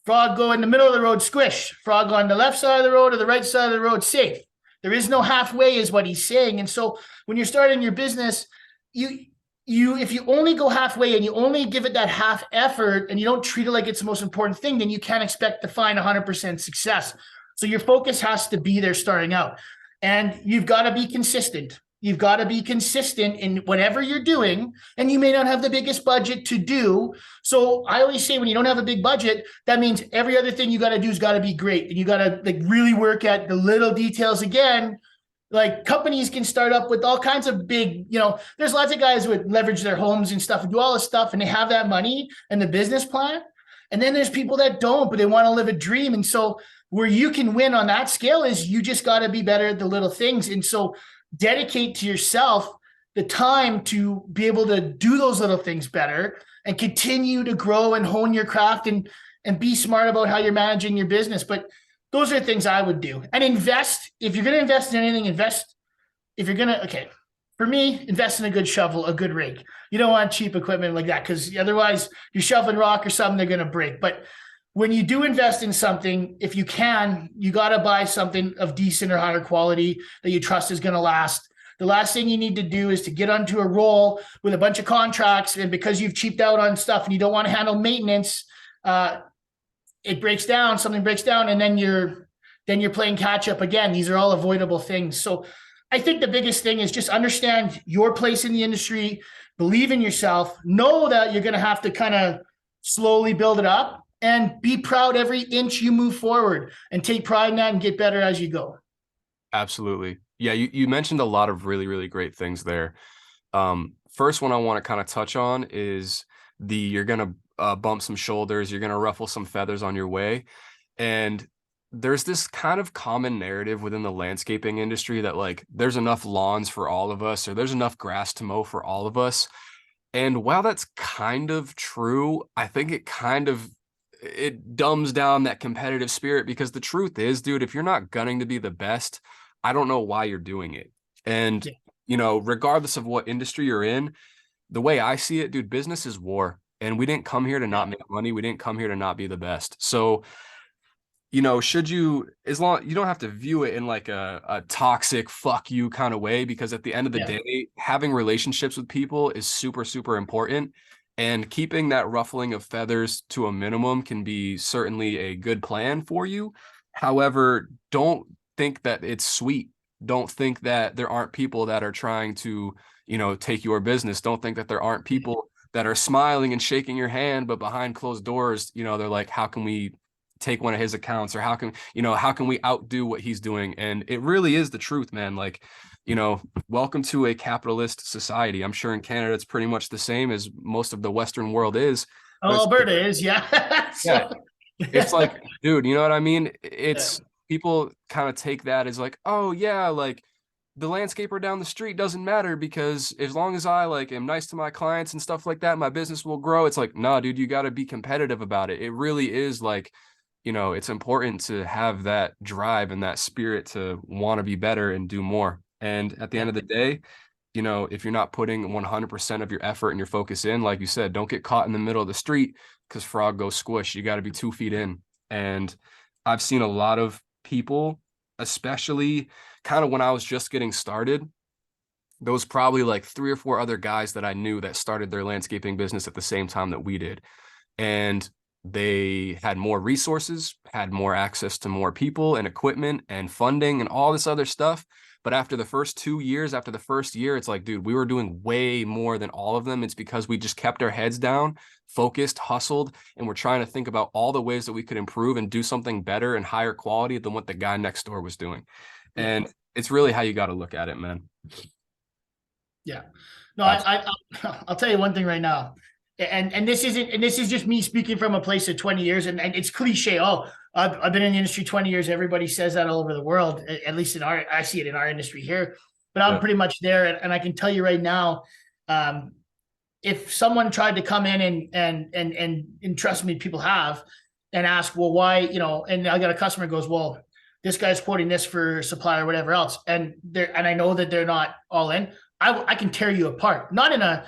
frog go in the middle of the road, squish. Frog on the left side of the road or the right side of the road, safe. There is no halfway, is what he's saying. And so when you're starting your business, if you only go halfway and you only give it that half effort, and you don't treat it like it's the most important thing, then you can't expect to find 100% success. So your focus has to be there starting out, and you've got to be consistent. You've got to be consistent in whatever you're doing, and you may not have the biggest budget to do. So I always say, when you don't have a big budget, that means every other thing you got to do has got to be great, and you got to really work at the little details. Again, like, companies can start up with all kinds of big, there's lots of guys who would leverage their homes and stuff and do all this stuff, and they have that money and the business plan. And then there's people that don't, but they want to live a dream. And so where you can win on that scale is, you just got to be better at the little things. And so dedicate to yourself the time to be able to do those little things better, and continue to grow and hone your craft, and be smart about how you're managing your business. But those are things I would do. And invest. If you're going to invest in anything, for me, invest in a good shovel, a good rake. You don't want cheap equipment like that, because otherwise you're shoveling rock or something, they're going to break. But when you do invest in something, if you can, you got to buy something of decent or higher quality that you trust is going to last. The last thing you need to do is to get onto a roll with a bunch of contracts, and because you've cheaped out on stuff and you don't want to handle maintenance, something breaks down, and then you're playing catch up again. These are all avoidable things. So I think the biggest thing is just understand your place in the industry, believe in yourself, know that you're going to have to kind of slowly build it up, and be proud every inch you move forward, and take pride in that, and get better as you go. Absolutely. Yeah, you mentioned a lot of really, really great things there. First one I want to kind of touch on is you're going to bump some shoulders, you're going to ruffle some feathers on your way. And there's this kind of common narrative within the landscaping industry that, like, there's enough lawns for all of us, or there's enough grass to mow for all of us. And while that's kind of true, I think it dumbs down that competitive spirit, because the truth is, dude, if you're not gunning to be the best, I don't know why you're doing it. And, regardless of what industry you're in, the way I see it, dude, business is war. And we didn't come here to not make money. We didn't come here to not be the best. So, should you, as long you don't have to view it in like a toxic fuck you kind of way, because at the end of the Yeah. day, having relationships with people is super, super important. And keeping that ruffling of feathers to a minimum can be certainly a good plan for you. However, don't think that it's sweet. Don't think that there aren't people that are trying to, take your business. Don't think that there aren't people that are smiling and shaking your hand, but behind closed doors, they're like, how can we take one of his accounts, or how can we outdo what he's doing? And it really is the truth, man. Like, welcome to a capitalist society. I'm sure in Canada it's pretty much the same as most of the Western world is, but Oh, Alberta is, yeah. yeah, So, it's yeah. like, dude, you know what I mean? Yeah. It's people kind of take that as like, oh yeah, like the landscaper down the street doesn't matter, because as long as I like am nice to my clients and stuff like that, my business will grow. It's like, nah, dude, you got to be competitive about it. It really is like, it's important to have that drive and that spirit to want to be better and do more. And at the end Yeah. of the day, if you're not putting 100% of your effort and your focus in, like you said, don't get caught in the middle of the street because frog goes squish. You got to be 2 feet in. And I've seen a lot of people, especially kind of when I was just getting started, there was probably like 3 or 4 other guys that I knew that started their landscaping business at the same time that we did. And they had more resources, had more access to more people and equipment and funding and all this other stuff. But after the first 2 years, after the first year, it's like, dude, we were doing way more than all of them. It's because we just kept our heads down, focused, hustled, and we're trying to think about all the ways that we could improve and do something better and higher quality than what the guy next door was doing. Yeah. And it's really how you got to look at it, man. Yeah. No, Absolutely. I'll tell you one thing right now. And this is just me speaking from a place of 20 years, and it's cliche. Oh, I've been in the industry 20 years. Everybody says that all over the world, at least I see it in our industry here, but I'm Yeah. pretty much there. And I can tell you right now, um, if someone tried to come in and trust me, people have, and ask, well, why, and I got a customer who goes, well, this guy's quoting this for supply or whatever else. And I know that they're not all in. I can tear you apart. Not in a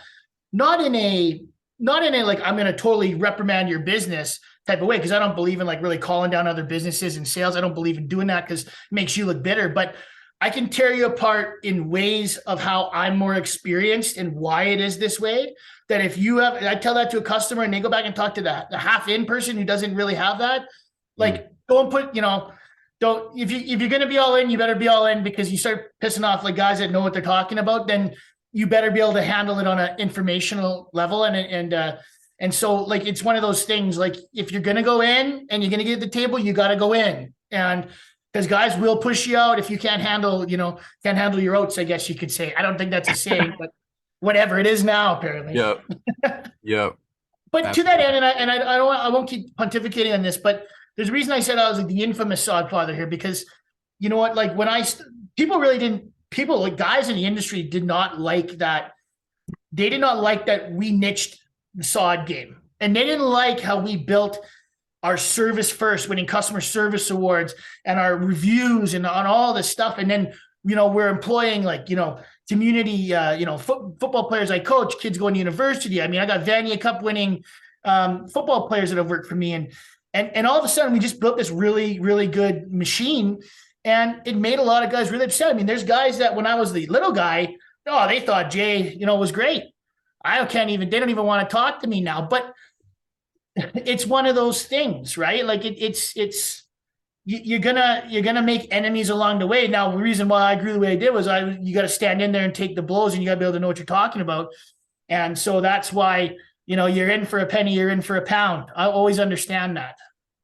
like I'm gonna totally reprimand your business type of way, because I don't believe in like really calling down other businesses and sales. I don't believe in doing that because it makes you look bitter. But I can tear you apart in ways of how I'm more experienced and why it is this way. That if you have, I tell that to a customer and they go back and talk to the half in person who doesn't really have that, Mm. like go and put, don't, if you're gonna be all in, you better be all in, because you start pissing off like guys that know what they're talking about, then you better be able to handle it on an informational level. And so like it's one of those things, like if you're gonna go in and you're gonna get at the table, you gotta go in. And because guys will push you out if you can't handle your oats, I guess you could say. I don't think that's a saying, but whatever it is now, apparently. Yep. Yep. But to that Absolutely. end, I won't keep pontificating on this, but there's a reason I said I was like the infamous sod father here, because you know what, like when people really didn't, people like guys in the industry did not like that. They did not like that we niched the sod game, and they didn't like how we built our service first, winning customer service awards and our reviews and on all this stuff. And then, we're employing like, community, football players I coach, kids going to university. I mean, I got Vanier Cup winning football players that have worked for me. And all of a sudden we just built this really, really good machine, and it made a lot of guys really upset. I mean, there's guys that when I was the little guy, oh, they thought Jay, was great. They don't even want to talk to me now, but it's one of those things, right? Like you're gonna make enemies along the way. Now, the reason why I grew the way I did was you got to stand in there and take the blows, and you got to be able to know what you're talking about. And so that's why, you're in for a penny, you're in for a pound. I always understand that.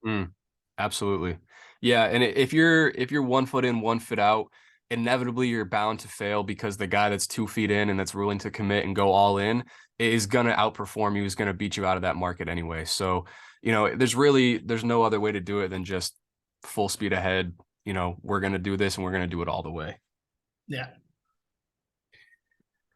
Mm, absolutely. Yeah, and if you're 1 foot in, 1 foot out, inevitably you're bound to fail, because the guy that's 2 feet in and that's willing to commit and go all in is gonna outperform you, is gonna beat you out of that market anyway. So, there's no other way to do it than just full speed ahead. We're gonna do this and we're gonna do it all the way. Yeah.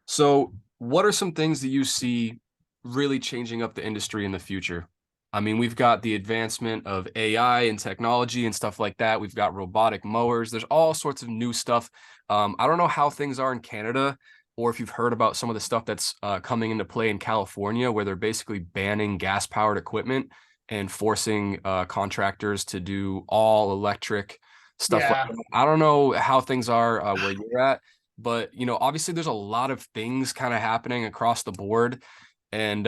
So, what are some things that you see really changing up the industry in the future? I mean, we've got the advancement of AI and technology and stuff like that. We've got robotic mowers. There's all sorts of new stuff. I don't know how things are in Canada, or if you've heard about some of the stuff that's coming into play in California, where they're basically banning gas-powered equipment and forcing contractors to do all electric stuff like Yeah. that. I don't know how things are where you're at, but obviously there's a lot of things kind of happening across the board. And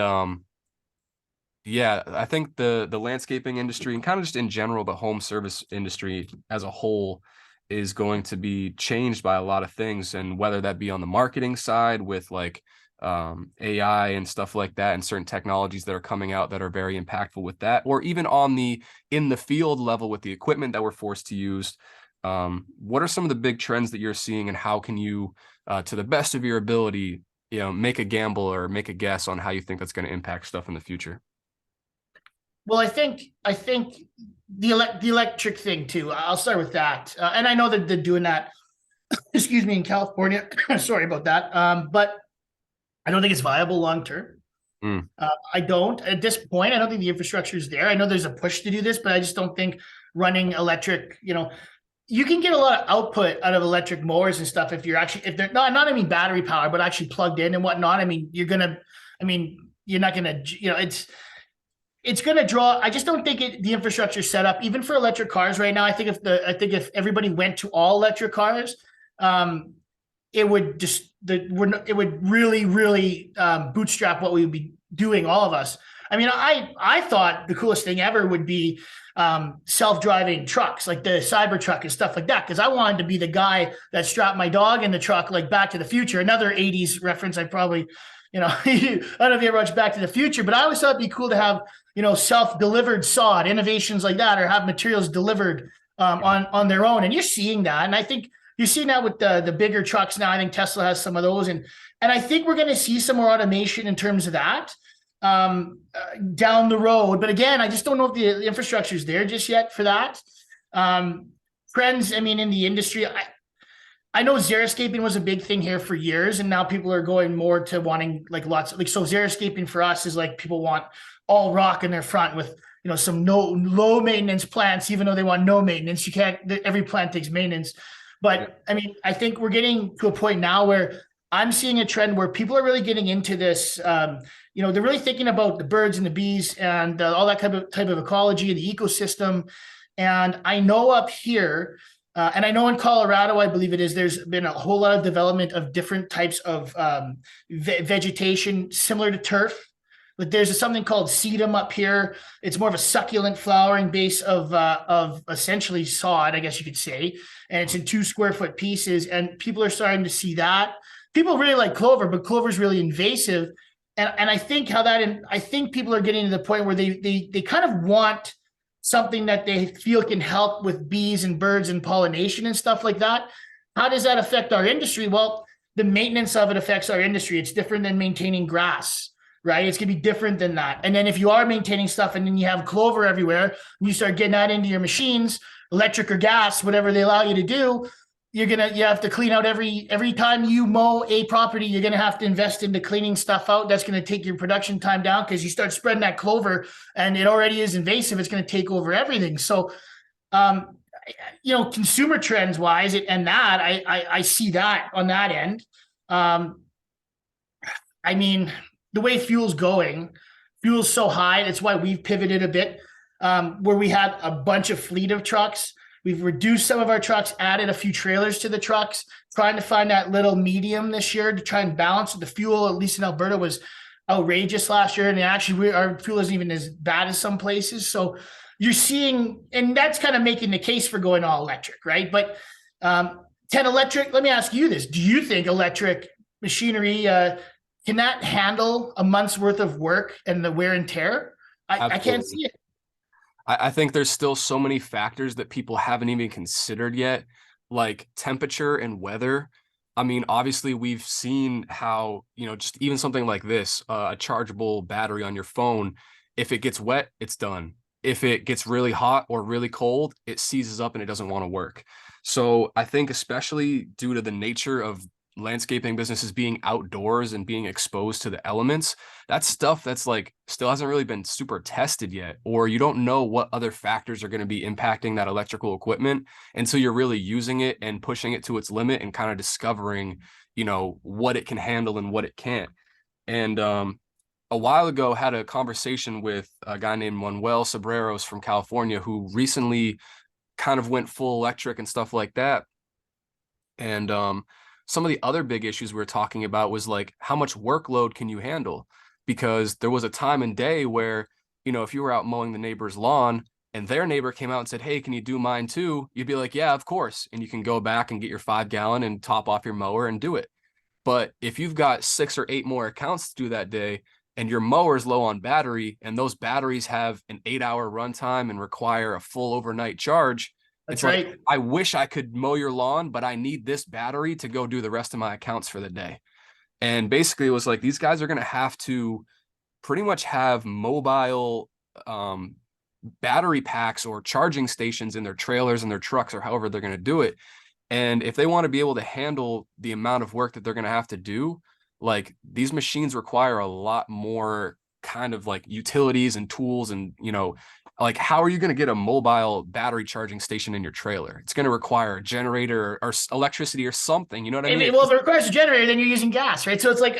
yeah, I think the landscaping industry and kind of just in general, the home service industry as a whole is going to be changed by a lot of things. And whether that be on the marketing side with like AI and stuff like that, and certain technologies that are coming out that are very impactful with that, or even on the in the field level with the equipment that we're forced to use. What are some of the big trends that you're seeing, and how can you, to the best of your ability, make a gamble or make a guess on how you think that's going to impact stuff in the future? Well, I think the electric thing too. I'll start with that, and I know that they're doing that. Excuse me, in California. Sorry about that. But I don't think it's viable long term. Mm, I don't at this point. I don't think the infrastructure is there. I know there's a push to do this, but I just don't think running electric. You can get a lot of output out of electric mowers and stuff if you're actually if they're not I mean battery power, but actually plugged in and whatnot. I mean, you're not gonna. It's going to draw. I just don't think the infrastructure set up even for electric cars right now. I think if everybody went to all electric cars, um, it would just it would really bootstrap what we would be doing, all of us. I mean, I thought the coolest thing ever would be self-driving trucks like the Cybertruck and stuff like that, because I wanted to be the guy that strapped my dog in the truck like Back to the Future, another 80s reference. I probably I don't know if you ever watched Back to the Future, but I always thought it'd be cool to have self-delivered sod innovations like that, or have materials delivered on their own. And you're seeing that, and I think you're seeing that with the bigger trucks now. I think Tesla has some of those, and I think we're going to see some more automation in terms of that down the road. But again, I just don't know if the infrastructure is there just yet for that. Trends, I mean, in the industry, I know xeriscaping was a big thing here for years, and now people are going more to wanting like lots of, like, so xeriscaping for us is like people want all rock in their front with some no low maintenance plants, even though they want no maintenance. You can't, every plant takes maintenance. But I mean, I think we're getting to a point now where I'm seeing a trend where people are really getting into this. They're really thinking about the birds and the bees and all that type of ecology, the ecosystem. And I know up here, and I know in Colorado, I believe it is, there's been a whole lot of development of different types of vegetation similar to turf. Like there's something called sedum up here. It's more of a succulent flowering base of essentially sod, I guess you could say, and it's in 2 square foot pieces. And people are starting to see that. People really like clover, but clover is really invasive. And I think I think people are getting to the point where they kind of want something that they feel can help with bees and birds and pollination and stuff like that. How does that affect our industry? Well, the maintenance of it affects our industry. It's different than maintaining grass, right? It's gonna be different than that. And then if you are maintaining stuff and then you have clover everywhere, and you start getting that into your machines, electric or gas, whatever they allow you to do, you have to clean out every time you mow a property. You're gonna have to invest into cleaning stuff out. That's gonna take your production time down, because you start spreading that clover and it already is invasive. It's gonna take over everything. So consumer trends wise, and that I see that on that end. I mean, the way fuel's so high. That's why we've pivoted a bit, where we had a bunch of fleet of trucks. We've reduced some of our trucks, added a few trailers to the trucks, trying to find that little medium this year to try and balance the fuel. At least in Alberta was outrageous last year, and actually our fuel isn't even as bad as some places. So you're seeing, and that's kind of making the case for going all electric, right? But Ted, electric. Let me ask you this: do you think electric machinery can that handle a month's worth of work and the wear and tear? I can't absolutely. see it. I think there's still so many factors that people haven't even considered yet, like temperature and weather. I mean, obviously, we've seen how, just even something like this, a chargeable battery on your phone, if it gets wet, it's done. If it gets really hot or really cold, it seizes up and it doesn't want to work. So I think, especially due to the nature of landscaping businesses being outdoors and being exposed to the elements, that's stuff that's like still hasn't really been super tested yet, or you don't know what other factors are going to be impacting that electrical equipment until you're really using it and pushing it to its limit and kind of discovering what it can handle and what it can't. And a while ago had a conversation with a guy named Manuel Sobreros from California who recently kind of went full electric and stuff like that. And some of the other big issues we were talking about was like how much workload can you handle? Because there was a time and day where, if you were out mowing the neighbor's lawn and their neighbor came out and said, "Hey, can you do mine too?" You'd be like, "Yeah, of course." And you can go back and get your 5 gallon and top off your mower and do it. But if you've got 6 or 8 more accounts to do that day and your mower's low on battery and those batteries have an 8 hour runtime and require a full overnight charge, That's it's like, right. I wish I could mow your lawn, but I need this battery to go do the rest of my accounts for the day. And basically, it was like these guys are going to have to pretty much have mobile um, battery packs or charging stations in their trailers and their trucks or however they're going to do it. And if they want to be able to handle the amount of work that they're going to have to do, like these machines require a lot more kind of like utilities and tools and, like how are you going to get a mobile battery charging station in your trailer? It's going to require a generator or electricity or something. You know what I mean? Well, if it requires a generator, then you're using gas, right? So it's like,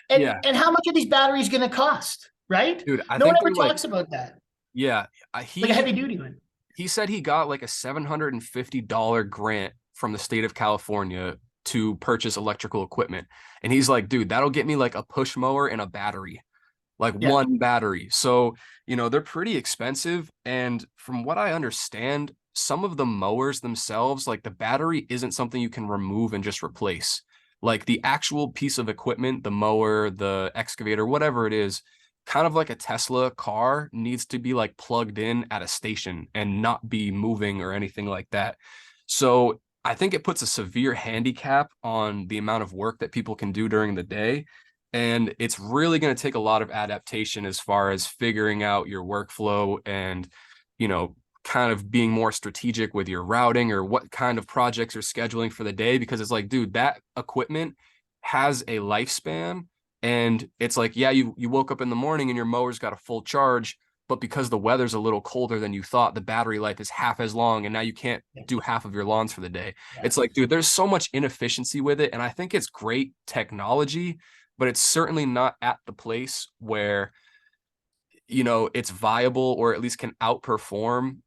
Yeah, and how much are these batteries going to cost, right? dude, I No one think ever they're like, talks about that, yeah, like a he heavy duty one. he said he got like a $750 grant from the state of California to purchase electrical equipment. And he's like, dude, that'll get me like a push mower and a battery, like Yeah, one battery. So, they're pretty expensive. And from what I understand, some of the mowers themselves, like the battery isn't something you can remove and just replace. Like the actual piece of equipment, the mower, the excavator, whatever it is, kind of like a Tesla car needs to be like plugged in at a station and not be moving or anything like that. So I think it puts a severe handicap on the amount of work that people can do during the day. And it's really going to take a lot of adaptation as far as figuring out your workflow and, kind of being more strategic with your routing or what kind of projects you're scheduling for the day. Because it's like, dude, that equipment has a lifespan. And it's like, yeah, you woke up in the morning and your mower's got a full charge, but because the weather's a little colder than you thought, the battery life is half as long, and now you can't yeah, do half of your lawns for the day. yeah. It's like, dude, there's so much inefficiency with it, and I think it's great technology, but it's certainly not at the place where it's viable or at least can outperform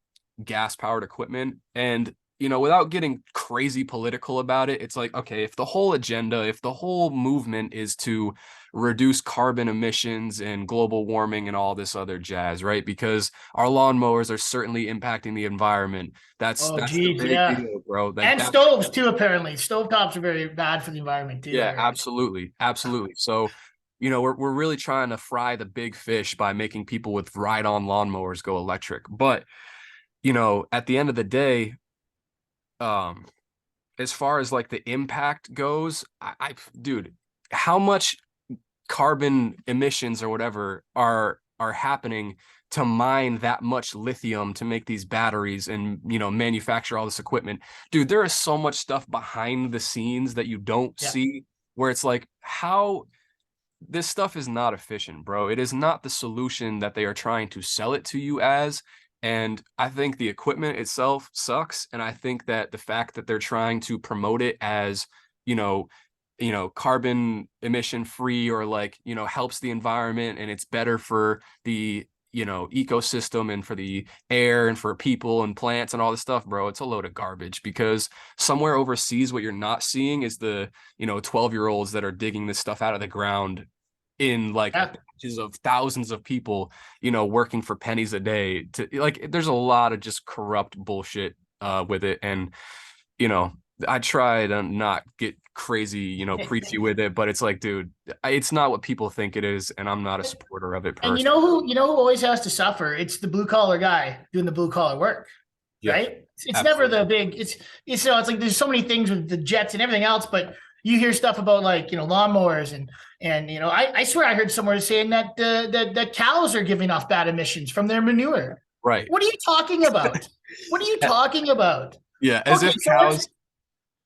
gas powered equipment. And, without getting crazy political about it, it's like, okay, if the whole agenda, if the whole movement is to reduce carbon emissions and global warming and all this other jazz, right? Because our lawnmowers are certainly impacting the environment. That's Oh, the geez, big yeah. deal, bro. Like And that. stoves too, apparently. Stove tops are very bad for the environment too, I Yeah, heard. absolutely. Absolutely. So, we're really trying to fry the big fish by making people with ride-on lawnmowers go electric. But, at the end of the day, um, as far as like the impact goes, dude, how much carbon emissions or whatever are happening to mine that much lithium to make these batteries and manufacture all this equipment? Dude, there is so much stuff behind the scenes that you don't Yeah. see where it's like, how this stuff is not efficient, bro. It is not the solution that they are trying to sell it to you as. And I think the equipment itself sucks. And I think that the fact that they're trying to promote it as, you know, carbon emission free or like, helps the environment and it's better for the, ecosystem and for the air and for people and plants and all this stuff, bro, it's a load of garbage because somewhere overseas, what you're not seeing is the, 12-year-olds that are digging this stuff out of the ground in like Yeah. batches of thousands of people, working for pennies a day to like, there's a lot of just corrupt bullshit with it. And, you know, I try to not get crazy, preachy with it, but it's like, dude, it's not what people think it is. And I'm not a supporter of it And personally. you know who always has to suffer? It's the blue collar guy doing the blue collar work, Yeah, right? It's never absolutely. the big. It's like there's so many things with the jets and everything else, but you hear stuff about like lawnmowers and I swear I heard somewhere saying that that cows are giving off bad emissions from their manure. Right. What are you talking about? What are you talking about? Yeah, as Okay, if so let's cows.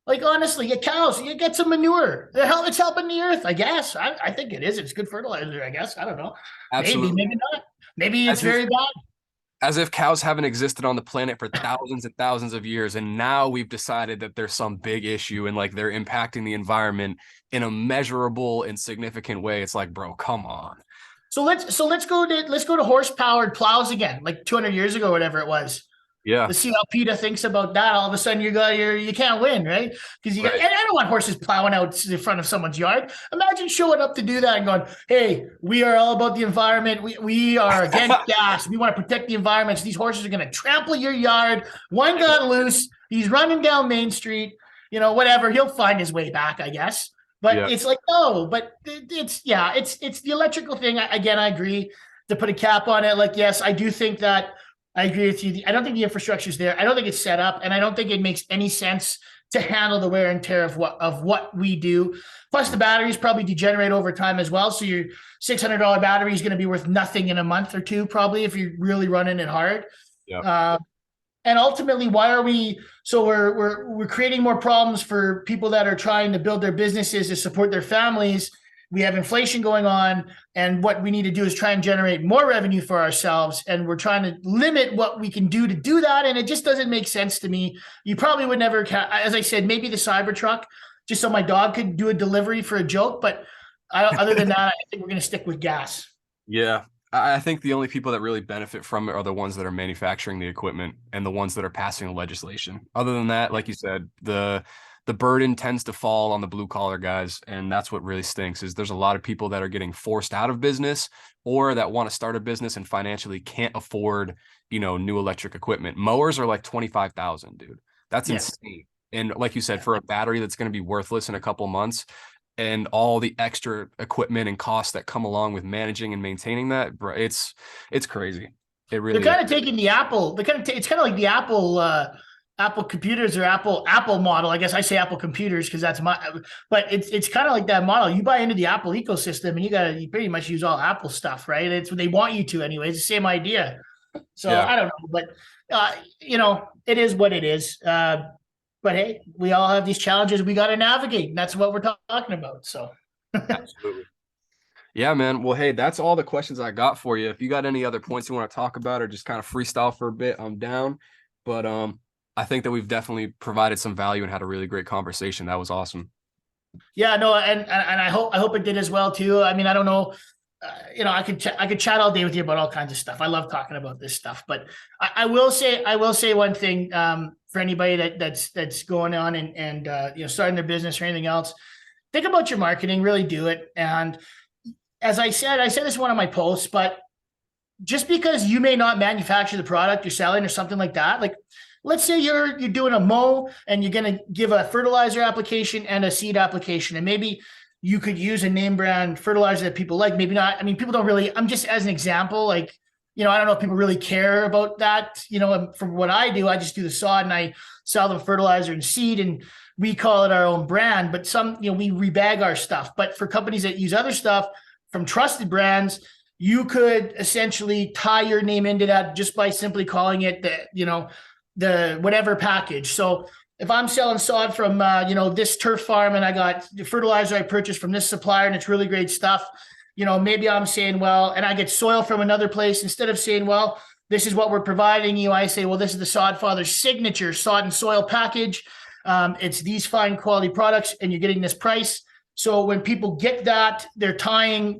like honestly, your cows, you get some manure. It's helping the earth, I guess. I think it is. It's good fertilizer, I guess. I don't know. Maybe, Absolutely. maybe not. Maybe it's As if very bad. cows haven't existed on the planet for thousands and thousands of years, and now we've decided that there's some big issue and like they're impacting the environment in a measurable and significant way. It's like, bro, come on. So let's go to horse powered plows again, like 200 years ago, whatever it was. Yeah, Let's see how PETA thinks about that. All of a sudden, you can't win, right? Because you got, right. and I don't want horses plowing out in front of someone's yard. Imagine showing up to do that and going, "Hey, we are all about the environment. We are against gas. We want to protect the environment. So these horses are going to trample your yard. One got loose. He's running down Main Street. Whatever. He'll find his way back, I guess." But Yeah. it's like, no, but it's the electrical thing. Again, I agree to put a cap on it. Like, yes, I do think that I agree with you. I don't think the infrastructure is there. I don't think it's set up, and I don't think it makes any sense to handle the wear and tear of what we do. Plus, the batteries probably degenerate over time as well. So your $600 battery is going to be worth nothing in a month or two, probably, if you're really running it hard. Yeah. And ultimately, why are we? So we're creating more problems for people that are trying to build their businesses to support their families. We have inflation going on, and what we need to do is try and generate more revenue for ourselves. And we're trying to limit what we can do to do that. And it just doesn't make sense to me. You probably would never, as I said, maybe the Cybertruck, just so my dog could do a delivery for a joke. But other than that, I think we're going to stick with gas. Yeah. I think the only people that really benefit from it are the ones that are manufacturing the equipment and the ones that are passing the legislation. Other than that, like you said, the burden tends to fall on the blue collar guys, and that's what really stinks. Is there's a lot of people that are getting forced out of business or that want to start a business and financially can't afford, new electric equipment. Mowers are like 25,000, dude. That's Yeah. insane. And like you said, for a battery that's going to be worthless in a couple months, and all the extra equipment and costs that come along with managing and maintaining that, bro, it's crazy. It They're really is. kind of taking the Apple. It's kind of like the Apple computers or Apple model. I guess I say Apple computers because that's but it's kind of like that model. You buy into the Apple ecosystem and you pretty much use all Apple stuff, right? It's what they want you to anyway. It's the same idea. So Yeah. I don't know, but it is what it is. But hey, we all have these challenges we got to navigate, and that's what we're talking about. So Absolutely. Yeah, man. Well, hey, that's all the questions I got for you. If you got any other points you want to talk about or just kind of freestyle for a bit, I'm down. But I think that we've definitely provided some value and had a really great conversation. That was awesome. yeah, no, and I hope it did as well too. I mean, I don't know. I could chat all day with you about all kinds of stuff. I love talking about this stuff, but I will say one thing for anybody that's going on and starting their business or anything else. Think about your marketing. Really do it. And as I said this in one of my posts, but just because you may not manufacture the product you're selling or something like that, like let's say you're doing a mow and you're going to give a fertilizer application and a seed application, and maybe you could use a name brand fertilizer that people like, maybe not. I mean, people don't really, I'm just as an example, like, I don't know if people really care about that. From what I do, I just do the sod and I sell them fertilizer and seed, and we call it our own brand, but we rebag our stuff. But for companies that use other stuff from trusted brands, you could essentially tie your name into that just by simply calling it the whatever package. So if I'm selling sod from this turf farm and I got the fertilizer I purchased from this supplier and it's really great stuff, maybe I'm saying, well, and I get soil from another place, instead of saying, well, this is what we're providing you, I say, well, this is the Sod Father's signature sod and soil package. It's these fine quality products and you're getting this price. So when people get that, they're tying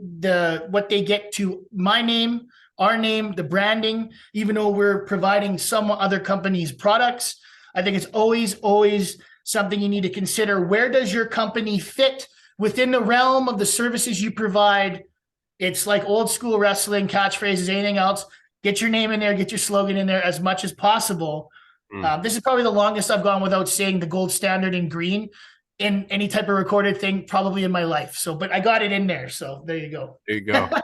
what they get to my name, our name, the branding, even though we're providing some other company's products. I think it's always something you need to consider. Where does your company fit within the realm of the services you provide? It's like old school wrestling, catchphrases, anything else. Get your name in there, get your slogan in there as much as possible. This is probably the longest I've gone without saying the gold standard in green in any type of recorded thing probably in my life. So, but I got it in there. So there you go. There you go. Anyways,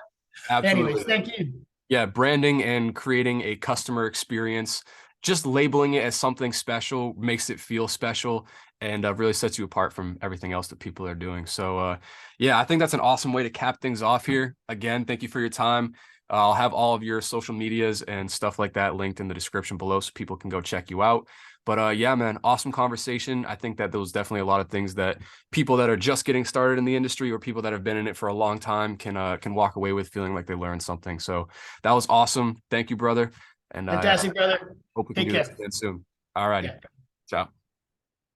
Absolutely. thank you. Yeah, branding and creating a customer experience, just labeling it as something special makes it feel special and really sets you apart from everything else that people are doing. So, yeah, I think that's an awesome way to cap things off here. Again, thank you for your time. I'll have all of your social medias and stuff like that linked in the description below so people can go check you out. But yeah, man, awesome conversation. I think that there was definitely a lot of things that people that are just getting started in the industry or people that have been in it for a long time can walk away with feeling like they learned something. So that was awesome. Thank you, brother. And I Fantastic, brother. hope we can Take do this care. again soon. All righty. Yeah. Ciao.